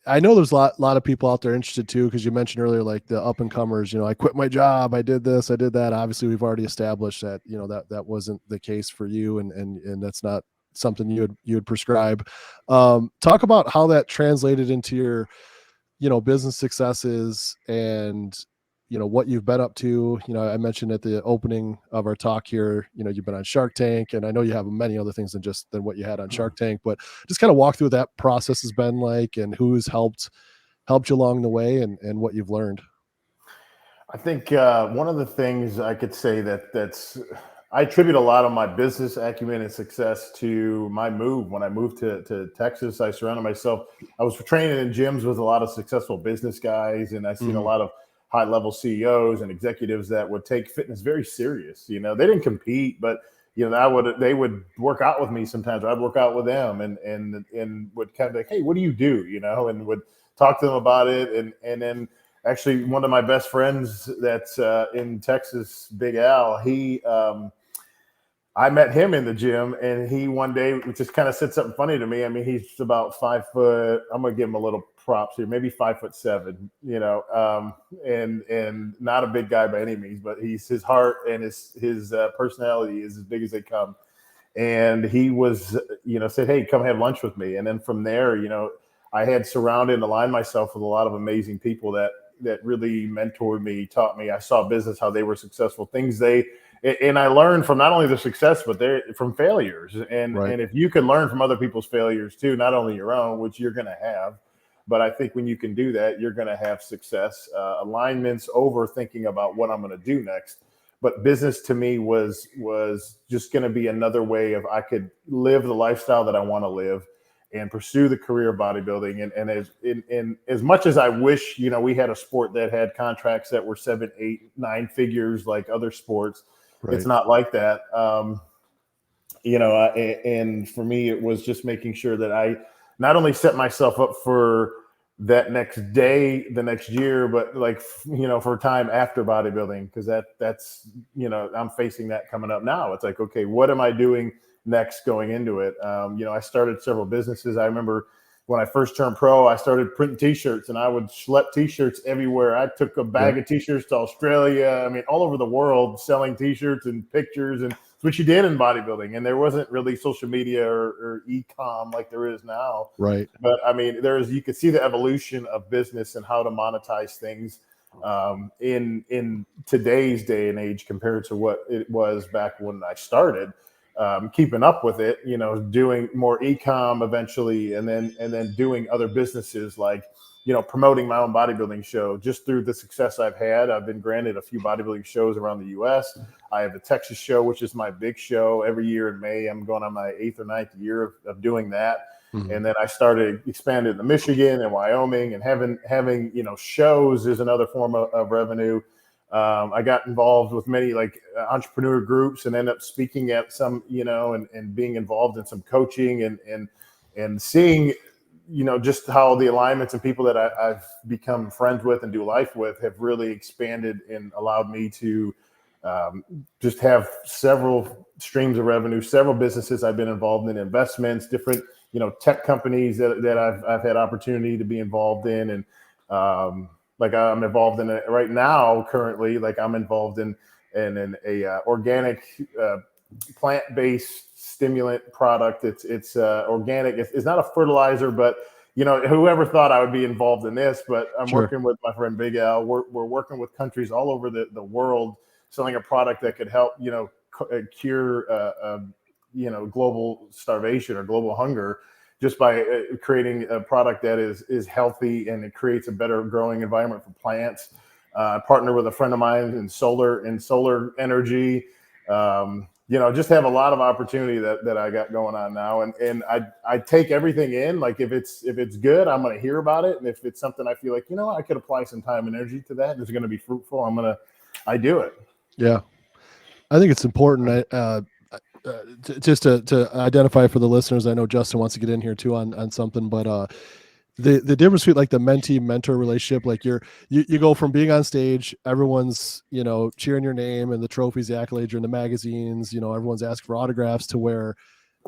Speaker 1: I know there's a lot of people out there interested too, because you mentioned earlier, like the up and comers, I quit my job, I did this, I did that. Obviously we've already established that, that wasn't the case for you, and that's not something you would prescribe. Talk about how that translated into your, business successes, and, what you've been up to. I mentioned at the opening of our talk here, you've been on Shark Tank, and I know you have many other things than what you had on Shark Tank, but just kind of walk through what that process has been like, and who's helped you along the way, and what you've learned.
Speaker 2: I think one of the things I could say I attribute a lot of my business acumen and success to my move. When I moved to Texas, I surrounded myself. I was training in gyms with a lot of successful business guys, and I've seen a lot of high-level CEOs and executives that would take fitness very serious. They didn't compete, but they would work out with me sometimes. Or I'd work out with them, and would kind of like, hey, what do you do? And would talk to them about it, and then. Actually, one of my best friends that's in Texas, Big Al, I met him in the gym, and he one day just kind of said something funny to me. I mean, he's about 5 foot. I'm going to give him a little props here, maybe 5'7", and not a big guy by any means, but his heart and his personality is as big as they come. And he was, said, hey, come have lunch with me. And then from there, I had surrounded and aligned myself with a lot of amazing people that really mentored me, taught me. I saw business, how they were successful, and I learned from not only their success, but from failures. And if you can learn from other people's failures too, not only your own, which you're going to have, but I think when you can do that, you're going to have success. Alignments over thinking about what I'm going to do next. But business to me was just going to be another way of I could live the lifestyle that I want to live and pursue the career of bodybuilding. And as much as I wish, we had a sport that had contracts that were 7, 8, 9 figures like other sports, it's not like that. And for me, it was just making sure that I not only set myself up for that next day, the next year, but for time after bodybuilding, because that's, I'm facing that coming up now. It's like, okay, what am I doing next going into it? I started several businesses. I remember when I first turned pro, I started printing t-shirts, and I would schlep t-shirts everywhere. I took a bag of t-shirts to Australia. I mean, all over the world, selling t-shirts and pictures, and it's what you did in bodybuilding. And there wasn't really social media or e-com like there is now. Right. But I mean, you could see the evolution of business and how to monetize things in today's day and age compared to what it was back when I started. Keeping up with it, doing more e-com eventually, and then doing other businesses like, promoting my own bodybuilding show. Just through the success I've had, I've been granted a few bodybuilding shows around the U.S. I have the Texas show, which is my big show every year in May. I'm going on my 8th or 9th year of doing that. And then I expanded to Michigan and Wyoming, and having shows is another form of revenue. I got involved with many entrepreneur groups and ended up speaking at some, and being involved in some coaching and seeing, just how the alignments and people that I've become friends with and do life with have really expanded and allowed me to just have several streams of revenue, several businesses I've been involved in, investments, different, tech companies that I've had opportunity to be involved in. And, I'm involved in it right now. Currently, I'm involved in a organic plant-based stimulant product. It's organic. It's not a fertilizer, but whoever thought I would be involved in this? But I'm working with my friend Big Al. We're working with countries all over the world, selling a product that could help cure global starvation or global hunger, just by creating a product that is healthy, and it creates a better growing environment for plants. I partner with a friend of mine in solar energy. Just have a lot of opportunity that I got going on now. And I take everything in. Like if it's good, I'm going to hear about it. And if it's something I feel like, I could apply some time and energy to that, and it's going to be fruitful, I do it. Yeah. I think it's important. Just to identify for the listeners, I know Justin wants to get in here too on something, but the difference between the mentee mentor relationship, you go from being on stage, everyone's cheering your name and the trophies, the accolades, you're in the magazines, everyone's asking for autographs, to where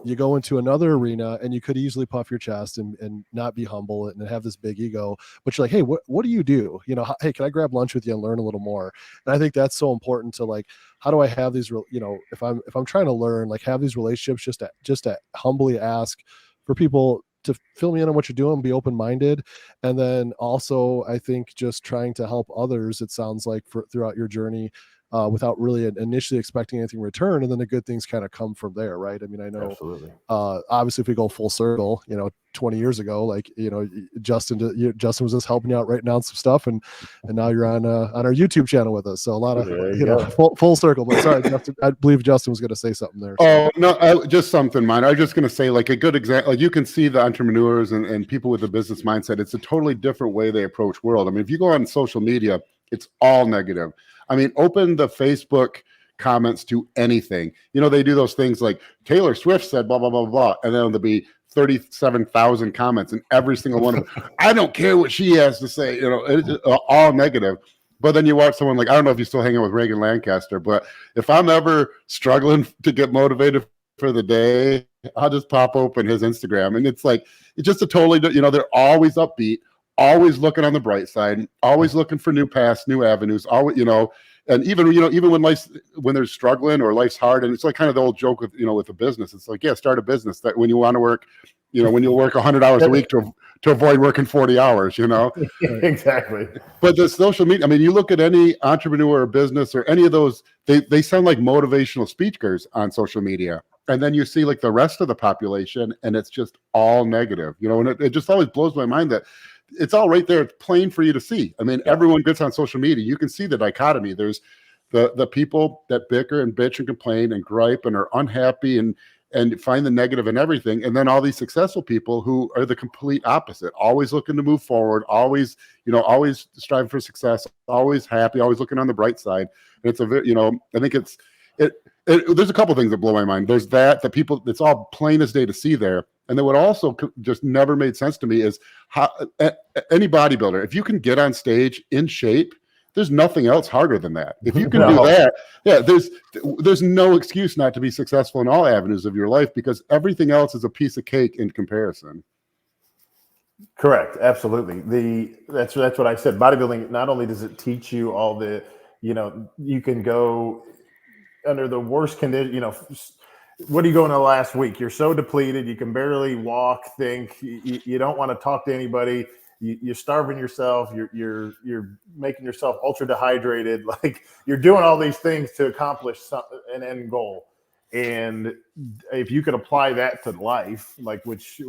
Speaker 2: you go into another arena and you could easily puff your chest and not be humble and have this big ego, but you're like, hey, what do you do? Hey, can I grab lunch with you and learn a little more? And I think that's so important to how do I have these, if I'm trying to learn, have these relationships, just to humbly ask for people
Speaker 1: to fill me in on what you're doing, be open-minded. And then also, I think just trying to help others, it sounds like, throughout your journey, without really initially expecting anything in return. And then the good things kind of come from there, right? I mean, I know,
Speaker 2: Absolutely.
Speaker 1: Obviously, if we go full circle, 20 years ago, like, Justin was just helping you out writing down some stuff, and now you're on our YouTube channel with us. So a lot of, full circle. But sorry, Justin, I believe Justin was going to say something there. So.
Speaker 3: Oh, no, just something minor. I was just going to say, like, a good example, like, you can see the entrepreneurs and people with a business mindset. It's a totally different way they approach world. I mean, if you go on social media, it's all negative. I mean, open the Facebook comments to anything. They do those things like Taylor Swift said, blah, blah, blah, blah. And then there'll be 37,000 comments, and every single one of them, I don't care what she has to say, it's all negative. But then you watch someone like, I don't know if you're still hanging with Reagan Lancaster, but if I'm ever struggling to get motivated for the day, I'll just pop open his Instagram. And it's like, it's just a totally, they're always upbeat, always looking on the bright side, always looking for new paths, new avenues, always, and even, even when they're struggling or life's hard, and it's like kind of the old joke with, with a business, it's like, yeah, start a business that when you want to work, when you work 100 hours a week to avoid working 40 hours,
Speaker 2: Exactly.
Speaker 3: But the social media, I mean, you look at any entrepreneur or business or any of those, they sound like motivational speakers on social media. And then you see like the rest of the population, and it's just all negative, and it just always blows my mind that it's all right there. It's plain for you to see. I mean, everyone gets on social media. You can see the dichotomy. There's the people that bicker and bitch and complain and gripe and are unhappy and find the negative in everything. And then all these successful people who are the complete opposite, always looking to move forward, always, always striving for success, always happy, always looking on the bright side. And it's I think there's a couple of things that blow my mind. There's the people, it's all plain as day to see there. And then what also just never made sense to me is how any bodybuilder, if you can get on stage in shape, there's nothing else harder than that. If you can do that, yeah, there's no excuse not to be successful in all avenues of your life, because everything else is a piece of cake in comparison.
Speaker 2: Correct. Absolutely. That's what I said. Bodybuilding, not only does it teach you all the, you can go under the worst condition, what are you going to last week? You're so depleted. You can barely walk, think. You don't want to talk to anybody. You're starving yourself. You're making yourself ultra dehydrated. Like, you're doing all these things to accomplish an end goal. And if you could apply that to life, like which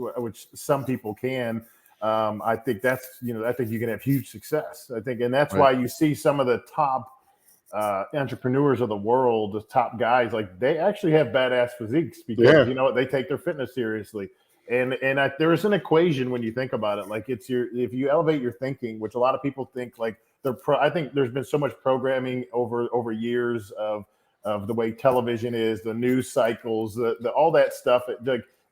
Speaker 2: some people can, I think that's, I think you can have huge success. I think, and that's why you see some of the top entrepreneurs of the world, the top guys, like they actually have badass physiques because they take their fitness seriously. And there is an equation when you think about it. Like, if you elevate your thinking, which a lot of people think like I think there's been so much programming over years of the way television is, the news cycles, all that stuff.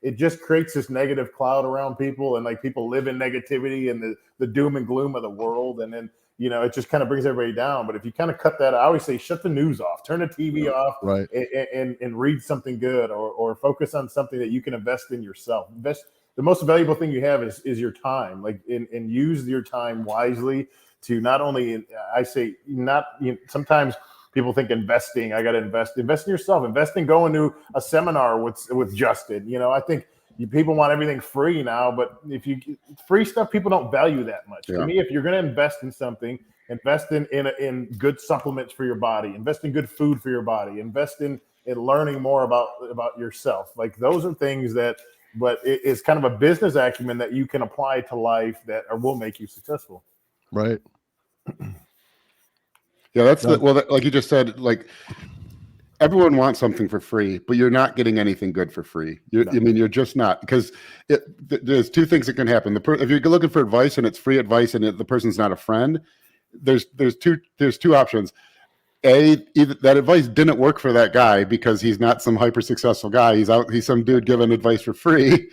Speaker 2: It just creates this negative cloud around people, and like people live in negativity and the doom and gloom of the world, and then it just kind of brings everybody down. But if you kind of cut that, I always say, shut the news off, turn the TV off,
Speaker 1: right,
Speaker 2: and read something good, or focus on something that you can invest in yourself. The most valuable thing you have is your time, and use your time wisely to not only, I say, sometimes people think investing, I got to invest in yourself, invest in going to a seminar with Justin. I think people want everything free now, but free stuff, people don't value that much. To me, if you're going to invest in something, invest in good supplements for your body, invest in good food for your body, invest in learning more about yourself. Like, those are things but it is kind of a business acumen that you can apply to life that will make you successful.
Speaker 1: Right.
Speaker 3: Yeah, like you just said, like, everyone wants something for free, but you're not getting anything good for free. I mean, you're just not, because there's two things that can happen. If you're looking for advice and it's free advice and the person's not a friend, there's two options. A, either that advice didn't work for that guy because he's not some hyper successful guy. He's some dude giving advice for free,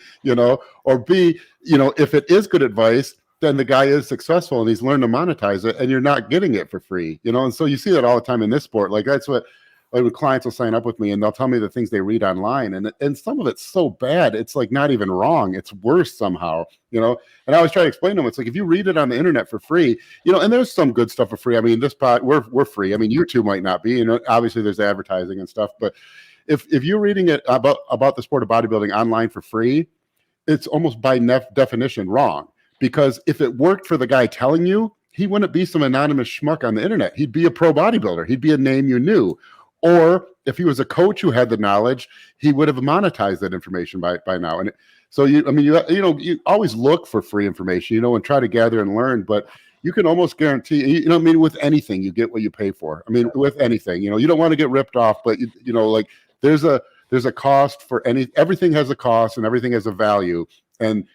Speaker 3: or B, if it is good advice, then the guy is successful and he's learned to monetize it, and you're not getting it for free, and so you see that all the time in this sport. Like, that's what, like, clients will sign up with me and they'll tell me the things they read online, and some of it's so bad, it's like not even wrong, it's worse somehow, and I always try to explain to them, it's like, if you read it on the internet for free, and there's some good stuff for free. I mean, this pod, we're free. I mean, YouTube might not be, obviously there's advertising and stuff, but if you're reading it about the sport of bodybuilding online for free, it's almost by definition wrong. Because if it worked for the guy telling you, he wouldn't be some anonymous schmuck on the internet. He'd be a pro bodybuilder. He'd be a name you knew. Or if he was a coach who had the knowledge, he would have monetized that information by now. And so you always look for free information, and try to gather and learn, but you can almost guarantee, with anything, you get what you pay for. With anything, you don't want to get ripped off, but like there's a cost for everything has a cost and everything has a value. And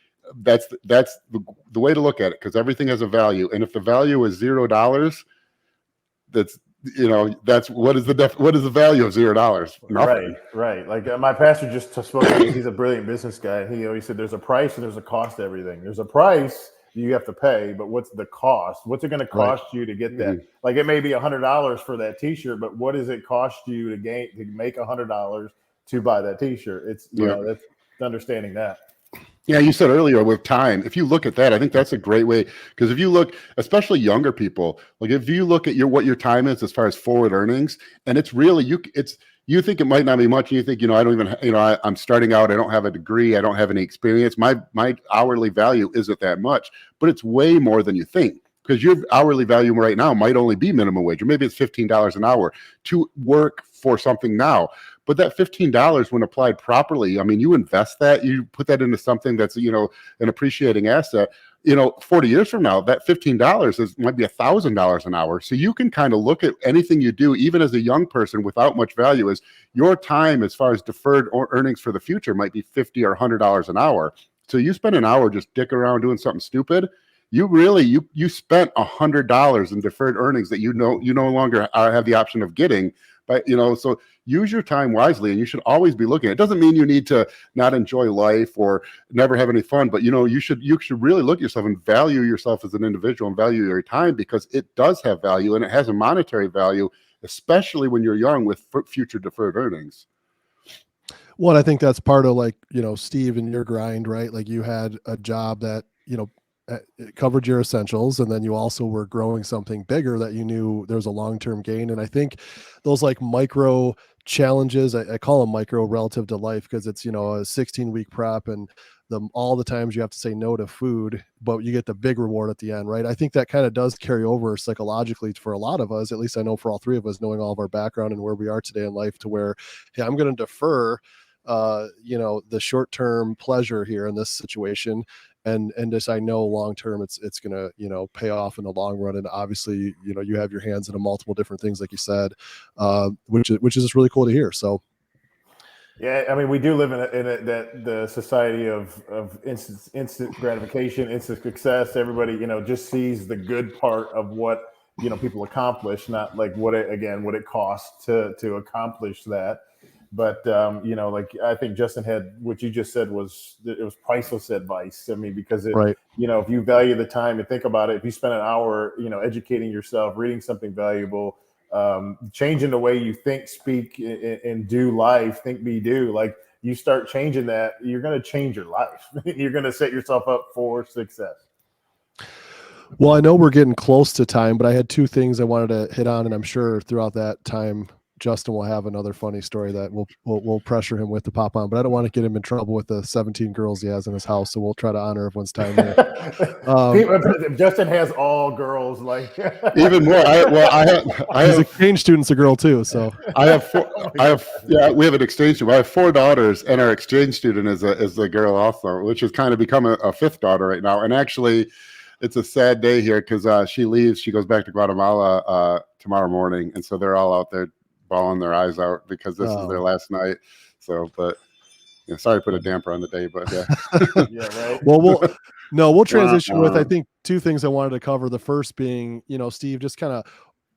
Speaker 3: that's the way to look at it, because everything has a value. And if the value is $0, that's what is the value of $0?
Speaker 2: Right. Like my pastor just spoke to me. He's a brilliant business guy. He said there's a price and there's a cost to everything. There's a price you have to pay, but what's the cost? What's it going to cost you to get that? Like it may be $100 for that T-shirt, but what does it cost you to make $100 to buy that T-shirt? It's that's understanding that.
Speaker 3: Yeah, you said earlier with time, if you look at that, I think that's a great way, because if you look, especially younger people, like if you look at what your time is as far as forward earnings, and it's really, you think it might not be much, and you think, I don't even, I'm starting out, I don't have a degree, I don't have any experience, my hourly value isn't that much, but it's way more than you think. Because your hourly value right now might only be minimum wage, or maybe it's $15 an hour to work for something now. But that $15, when applied properly, you invest that, you put that into something that's, an appreciating asset. 40 years from now, that $15 might be $1,000 an hour. So you can kind of look at anything you do, even as a young person without much value, as your time as far as deferred earnings for the future might be $50 or $100 an hour. So you spend an hour just dicking around doing something stupid, you spent $100 in deferred earnings that you no longer have the option of getting. But so use your time wisely, and you should always be looking. It doesn't mean you need to not enjoy life or never have any fun, but you should really look at yourself and value yourself as an individual and value your time, because it does have value, and it has a monetary value, especially when you're young with future deferred earnings.
Speaker 1: Well, I think that's part of Steve and your grind, right? Like you had a job that, it covered your essentials, and then you also were growing something bigger that you knew there was a long-term gain. And I think those micro challenges, I call them micro relative to life, because it's, a 16-week prep and all the times you have to say no to food, but you get the big reward at the end, right? I think that kind of does carry over psychologically for a lot of us, at least I know for all three of us, knowing all of our background and where we are today in life, to where, hey, I'm going to defer the short-term pleasure here in this situation, and just I know long term it's gonna pay off in the long run. And obviously you have your hands in multiple different things, like you said, which is just really cool to hear. So
Speaker 2: yeah, we do live in the society of instant gratification, instant success. Everybody just sees the good part of what people accomplish, not like what it costs to accomplish that. But I think Justin had what you just said was priceless advice. Because
Speaker 1: right.
Speaker 2: If you value the time and think about it, if you spend an hour educating yourself, reading something valuable, changing the way you think, speak, and do life, think, be, do, like you start changing that, you're going to change your life. You're going to set yourself up for success.
Speaker 1: Well, I know we're getting close to time, but I had two things I wanted to hit on, and I'm sure throughout that time Justin will have another funny story that we'll pressure him with to pop on, but I don't want to get him in trouble with the 17 girls he has in his house. So we'll try to honor everyone's time here.
Speaker 2: Justin has all girls, like
Speaker 3: even more.
Speaker 1: His exchange student's a girl too. So
Speaker 3: we have an exchange student. I have 4 daughters, and our exchange student is a girl also, which has kind of become a 5th daughter right now. And actually, it's a sad day here because she leaves. She goes back to Guatemala tomorrow morning, and so they're all out there bawling their eyes out because this is their last night. So, but sorry to put a damper on the day, but yeah.
Speaker 2: Yeah, right.
Speaker 1: Well, we'll transition with, I think, 2 things I wanted to cover. The first being, Steve, just kind of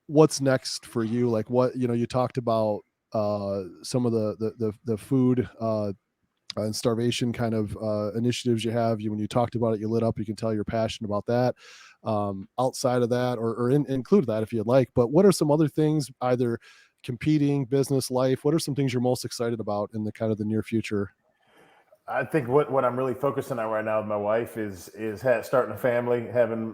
Speaker 1: what's next for you. Like what, you talked about some of the food and starvation kind of initiatives you have. When you talked about it, you lit up. You can tell you're passionate about that. Outside of that, or include that if you'd like. But what are some other things, either competing, business, life? What are some things you're most excited about in the kind of the near future?
Speaker 2: I think what I'm really focusing on right now with my wife is starting a family, having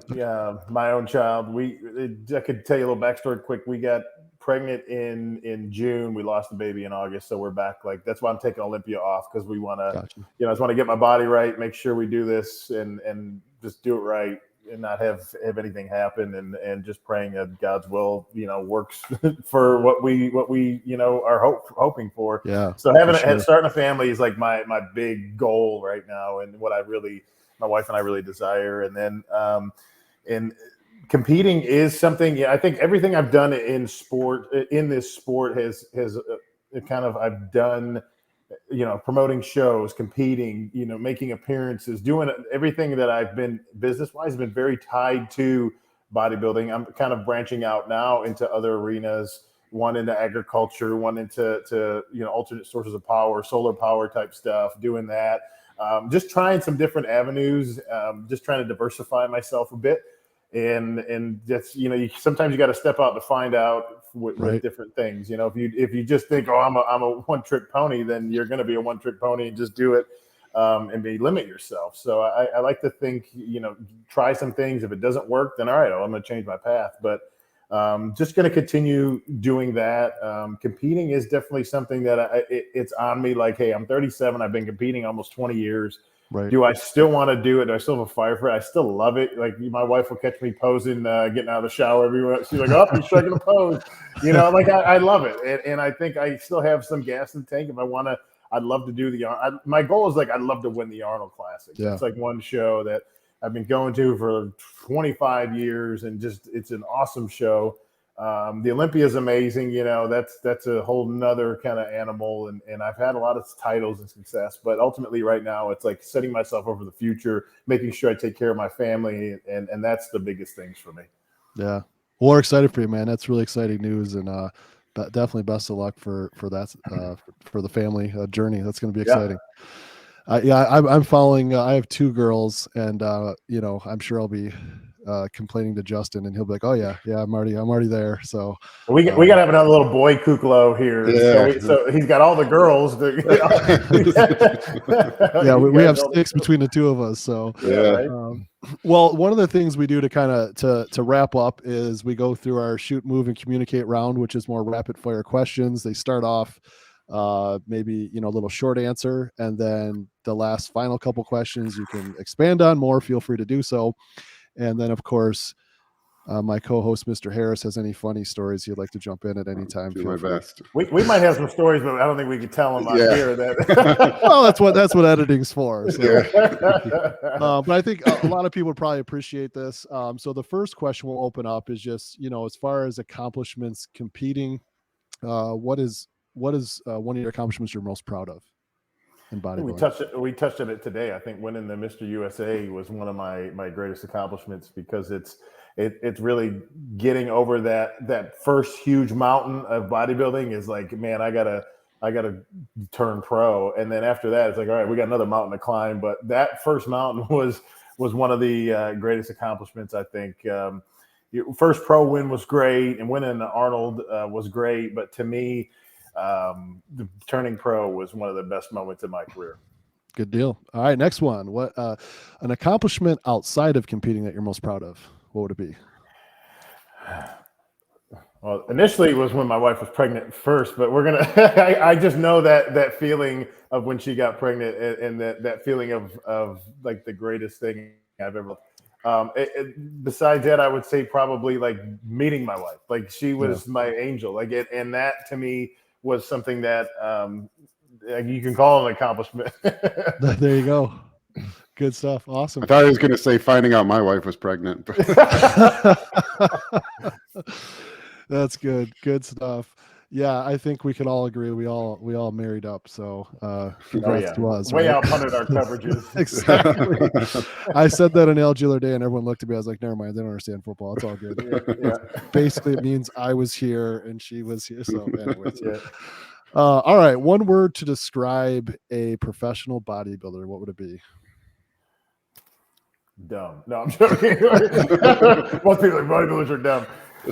Speaker 2: my own child. I could tell you a little backstory quick. We got pregnant in June. We lost the baby in August, so we're back. Like that's why I'm taking Olympia off, because we want to,
Speaker 1: Gotcha.
Speaker 2: I just want to get my body right, make sure we do this and just do it right, and not have anything happen, and just praying that God's will, works for what we are hoping for.
Speaker 1: Yeah.
Speaker 2: So starting a family is like my big goal right now, and what my wife and I really desire. And then and competing is something. I think everything I've done in this sport has I've done, promoting shows, competing, making appearances, doing everything that I've been business-wise, been very tied to bodybuilding. I'm kind of branching out now into other arenas, one into agriculture, one into alternate sources of power, solar power type stuff, doing that. Just trying some different avenues, just trying to diversify myself a bit. And that's, sometimes you got to step out to find out with different things. If you just think, I'm a one-trick pony, then you're going to be a one-trick pony and just do it, and limit yourself. So I like to think, try some things. If it doesn't work, then all right, I'm going to change my path. But just going to continue doing that. Competing is definitely something that it's on me. Like, hey, I'm 37. I've been competing almost 20 years.
Speaker 1: Right.
Speaker 2: Do I still want to do it? Do I still have a fire for it? I still love it. Like, my wife will catch me posing, getting out of the shower everywhere. She's like, "Oh, you're striking a pose." I love it. And I think I still have some gas in the tank. If I want to, I'd love to do my goal is I'd love to win the Arnold Classic. Yeah. It's like one show that I've been going to for 25 years, and it's an awesome show. The Olympia is amazing. That's a whole nother kind of animal. And I've had a lot of titles and success, but ultimately right now it's like setting myself up for the future, making sure I take care of my family. And that's the biggest things for me.
Speaker 1: Yeah. Well, we're excited for you, man. That's really exciting news. And definitely best of luck for that, for the family journey. That's going to be exciting. Yeah. I'm following, I have 2 girls, and I'm sure I'll be complaining to Justin, and he'll be like, "Oh yeah, I'm already there." So
Speaker 2: we got to have another little boy Kuclo here. Yeah. So he's got all the girls.
Speaker 1: Yeah, we have 6 between the 2 of us. So well, one of the things we do to kind of to wrap up is we go through our shoot, move, and communicate round, which is more rapid fire questions. They start off maybe a little short answer, and then the last final couple questions you can expand on more. Feel free to do so. And then, of course, my co-host, Mr. Harris, has any funny stories he'd like to jump in at any time.
Speaker 3: Do my best.
Speaker 2: We might have some stories, but I don't think we can tell them out here.
Speaker 1: Well, that's what editing's for. So. But I think a lot of people would probably appreciate this. So the first question we'll open up is just, as far as accomplishments competing, what is one of your accomplishments you're most proud of in bodybuilding?
Speaker 2: We touched on it today. I think winning the Mr. USA was one of my greatest accomplishments, because it's really getting over that first huge mountain of bodybuilding. Is like, man, I gotta turn pro, and then after that, it's like, all right, we got another mountain to climb. But that first mountain was one of the greatest accomplishments. I think your first pro win was great, and winning the Arnold was great. But to me, the turning pro was one of the best moments in my career.
Speaker 1: Good deal. All right, next one. What an accomplishment outside of competing that you're most proud of? What would it be?
Speaker 2: Well, initially it was when my wife was pregnant first, but we're gonna. I just know that feeling of when she got pregnant, and that feeling of like the greatest thing I've ever. Besides that, I would say probably like meeting my wife. Like, she was my angel. Like and that to me was something that you can call an accomplishment.
Speaker 1: There you go. Good stuff. Awesome.
Speaker 3: I thought he was going to say finding out my wife was pregnant.
Speaker 1: That's good. Good stuff. Yeah, I think we can all agree. We all married up. So congrats to us.
Speaker 2: Way outpunted our coverages.
Speaker 1: Exactly. I said that analogy the other day, and everyone looked at me. I was like, never mind. They don't understand football. It's all good. Yeah. Basically, it means I was here and she was here. So anyways. All right. One word to describe a professional bodybuilder. What would it be?
Speaker 2: Dumb. No, I'm joking. Most people like bodybuilders are dumb.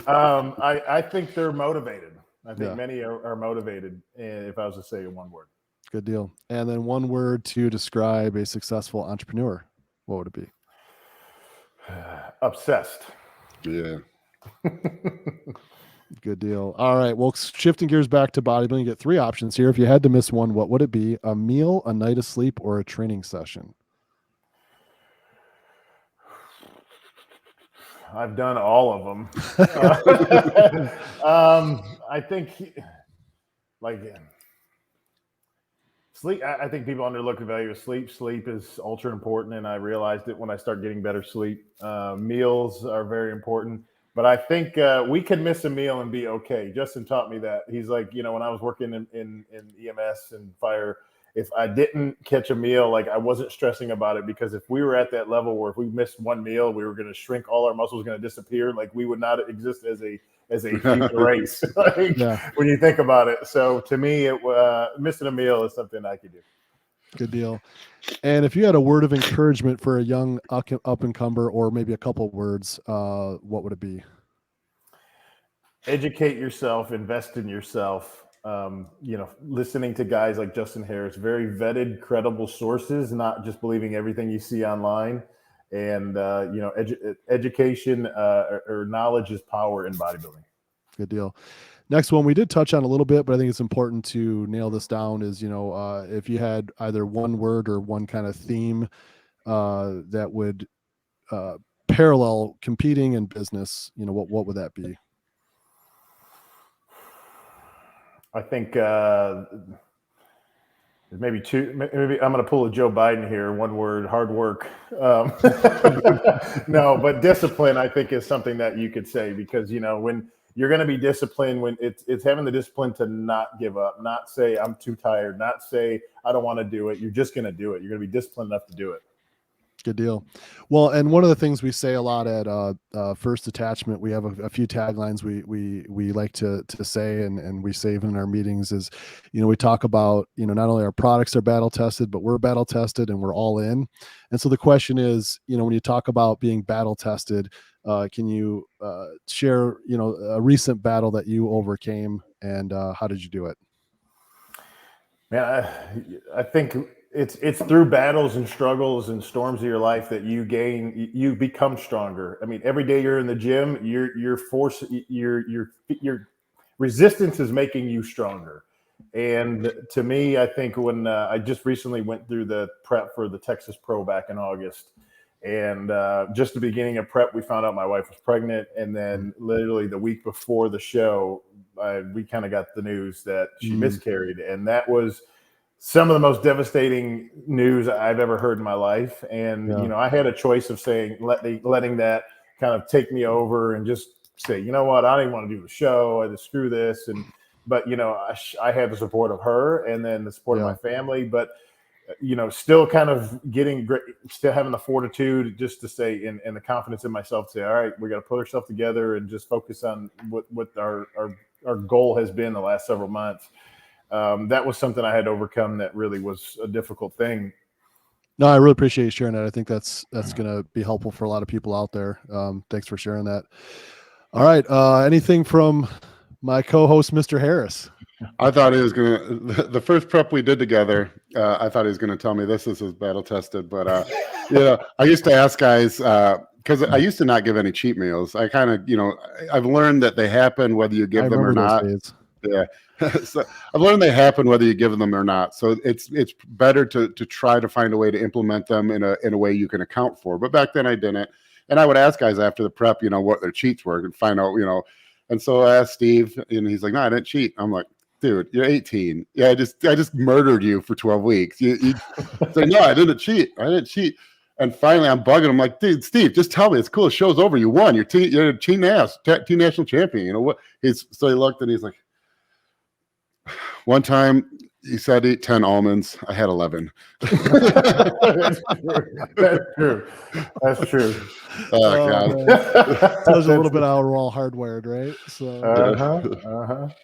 Speaker 2: I think they're motivated. I think many are motivated, if I was to say one word.
Speaker 1: Good deal. And then one word to describe a successful entrepreneur. What would it be?
Speaker 2: Obsessed.
Speaker 3: Yeah.
Speaker 1: Good deal. All right. Well, shifting gears back to bodybuilding, you get 3 options here. If you had to miss one, what would it be? A meal, a night of sleep, or a training session?
Speaker 2: I've done all of them. I think like sleep. I think people underlook the value of sleep. Sleep is ultra important, and I realized it when I start getting better sleep. Meals are very important, but I think we can miss a meal and be okay. Justin taught me that. He's like, when I was working in EMS and fire, if I didn't catch a meal, like I wasn't stressing about it, because if we were at that level where if we missed one meal, we were going to shrink, all our muscles going to disappear. Like we would not exist as a human race, like, when you think about it. So to me, missing a meal is something I could do.
Speaker 1: Good deal. And if you had a word of encouragement for a young up-and-comer, or maybe a couple words, what would it be?
Speaker 2: Educate yourself, invest in yourself. Listening to guys like Justin Harris, very vetted, credible sources, not just believing everything you see online. And education or knowledge is power in bodybuilding.
Speaker 1: Good deal. Next one we did touch on a little bit, but I think it's important to nail this down is, if you had either one word or one kind of theme that would parallel competing and business, what would that be?
Speaker 2: I think maybe two. Maybe I'm going to pull a Joe Biden here. One word: hard work. No, but discipline, I think, is something that you could say, because when you're going to be disciplined, when it's having the discipline to not give up, not say I'm too tired, not say I don't want to do it. You're just going to do it. You're going to be disciplined enough to do it.
Speaker 1: Good deal. Well, and one of the things we say a lot at First Detachment, we have a few taglines we like to say, and we say even in our meetings is, we talk about, not only our products are battle tested, but we're battle tested and we're all in. And so the question is, when you talk about being battle tested, can you share, a recent battle that you overcame, and how did you do it?
Speaker 2: Man, I think it's through battles and struggles and storms of your life that you become stronger. I mean, every day you're in the gym, your resistance is making you stronger. And to me, I think when I just recently went through the prep for the Texas Pro back in August, and just the beginning of prep, we found out my wife was pregnant, and then literally the week before the show, we kind of got the news that she miscarried, and that was some of the most devastating news I've ever heard in my life. And I had a choice of saying, letting that kind of take me over and just say, you know what, I don't even want to do the show. I just screw this. But I had the support of her, and then the support of my family. But still kind of getting great, still having the fortitude just to say, and the confidence in myself to say, all right, we got to pull ourselves together and just focus on what our goal has been the last several months. That was something I had to overcome. That really was a difficult thing.
Speaker 1: No, I really appreciate you sharing that. I think that's going to be helpful for a lot of people out there. Thanks for sharing that. All right. Anything from my co-host, Mr. Harris?
Speaker 3: I thought he was going to, the first prep we did together, I thought he was going to tell me this is battle tested, but I used to ask guys, because I used to not give any cheat meals. I kind of, I've learned that they happen whether you give them or not. Yeah. So I've learned they happen whether you give them or not. So it's better to try to find a way to implement them in a way you can account for. But back then I didn't. And I would ask guys after the prep, what their cheats were, and find out, and so I asked Steve, and he's like, no, I didn't cheat. I'm like, dude, you're 18. Yeah, I just murdered you for 12 weeks. You say, no, I didn't cheat. And finally, I'm bugging him like, dude, Steve, just tell me. It's cool. The show's over. You won. You're team national champion. What? So he looked and he's like, one time he said eat 10 almonds. I had 11.
Speaker 2: That's true. That's true.
Speaker 1: Oh, God. Tells you a little bit how we're all hardwired, right? So,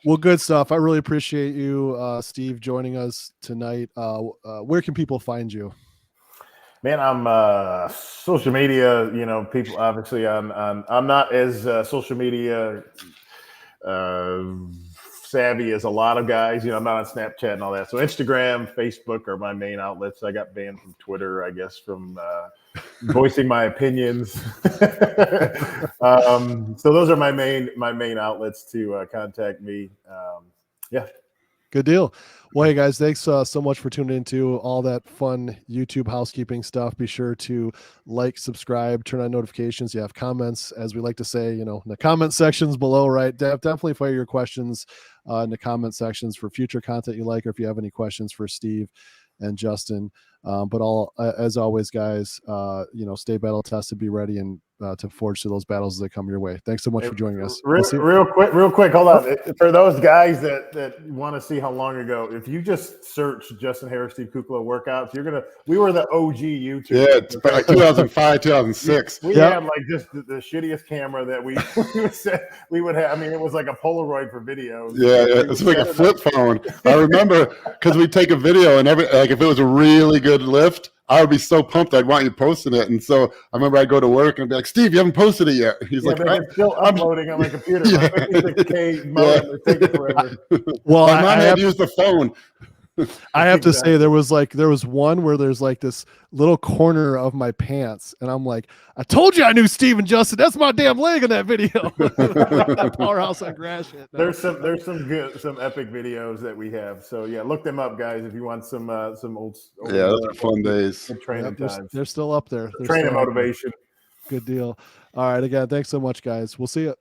Speaker 1: Well, good stuff. I really appreciate you, Steve, joining us tonight. Where can people find you?
Speaker 2: Man, I'm social media. People obviously I'm not as social media savvy as a lot of guys. I'm not on Snapchat and all that. So Instagram, Facebook are my main outlets. I got banned from Twitter, I guess, from voicing my opinions. So those are my main outlets to contact me. Yeah.
Speaker 1: Good deal. Well, hey guys, thanks so much for tuning into all that fun YouTube housekeeping stuff. Be sure to like, subscribe, turn on notifications. You have comments, as we like to say, in the comment sections below, right? Definitely fire your questions in the comment sections for future content you like, or if you have any questions for Steve and Justin. But as always, guys, stay battle tested, be ready, and to forge through those battles as they come your way. Thanks so much for joining us.
Speaker 2: Real quick, hold on. For those guys that want to see how long ago, if you just search Justin Harris, Steve Kuclo workouts, we were the OG YouTube.
Speaker 3: Yeah, it's like 2005, 2006.
Speaker 2: We had like just the shittiest camera that we would have. I mean, it was like a Polaroid for videos.
Speaker 3: Yeah, it's like a flip phone. I remember because we'd take a video and if it was a really good lift, I would be so pumped. I'd want you posting it. And so I remember I'd go to work and be like, Steve, you haven't posted it yet. He's like,
Speaker 2: I'm still uploading on my computer. My 56K modem is taking forever.
Speaker 3: Well, I had to use the phone.
Speaker 1: I have to say there was one where there's like this little corner of my pants, and I'm like, I told you I knew Steve and Justin. That's my damn leg in that video. That powerhouse on grass shit. No.
Speaker 2: There's some epic videos that we have. So yeah, look them up, guys, if you want some old
Speaker 3: those are fun days.
Speaker 2: Training times.
Speaker 1: They're still up there.
Speaker 2: Training motivation.
Speaker 1: Good deal. All right, again, thanks so much, guys. We'll see you.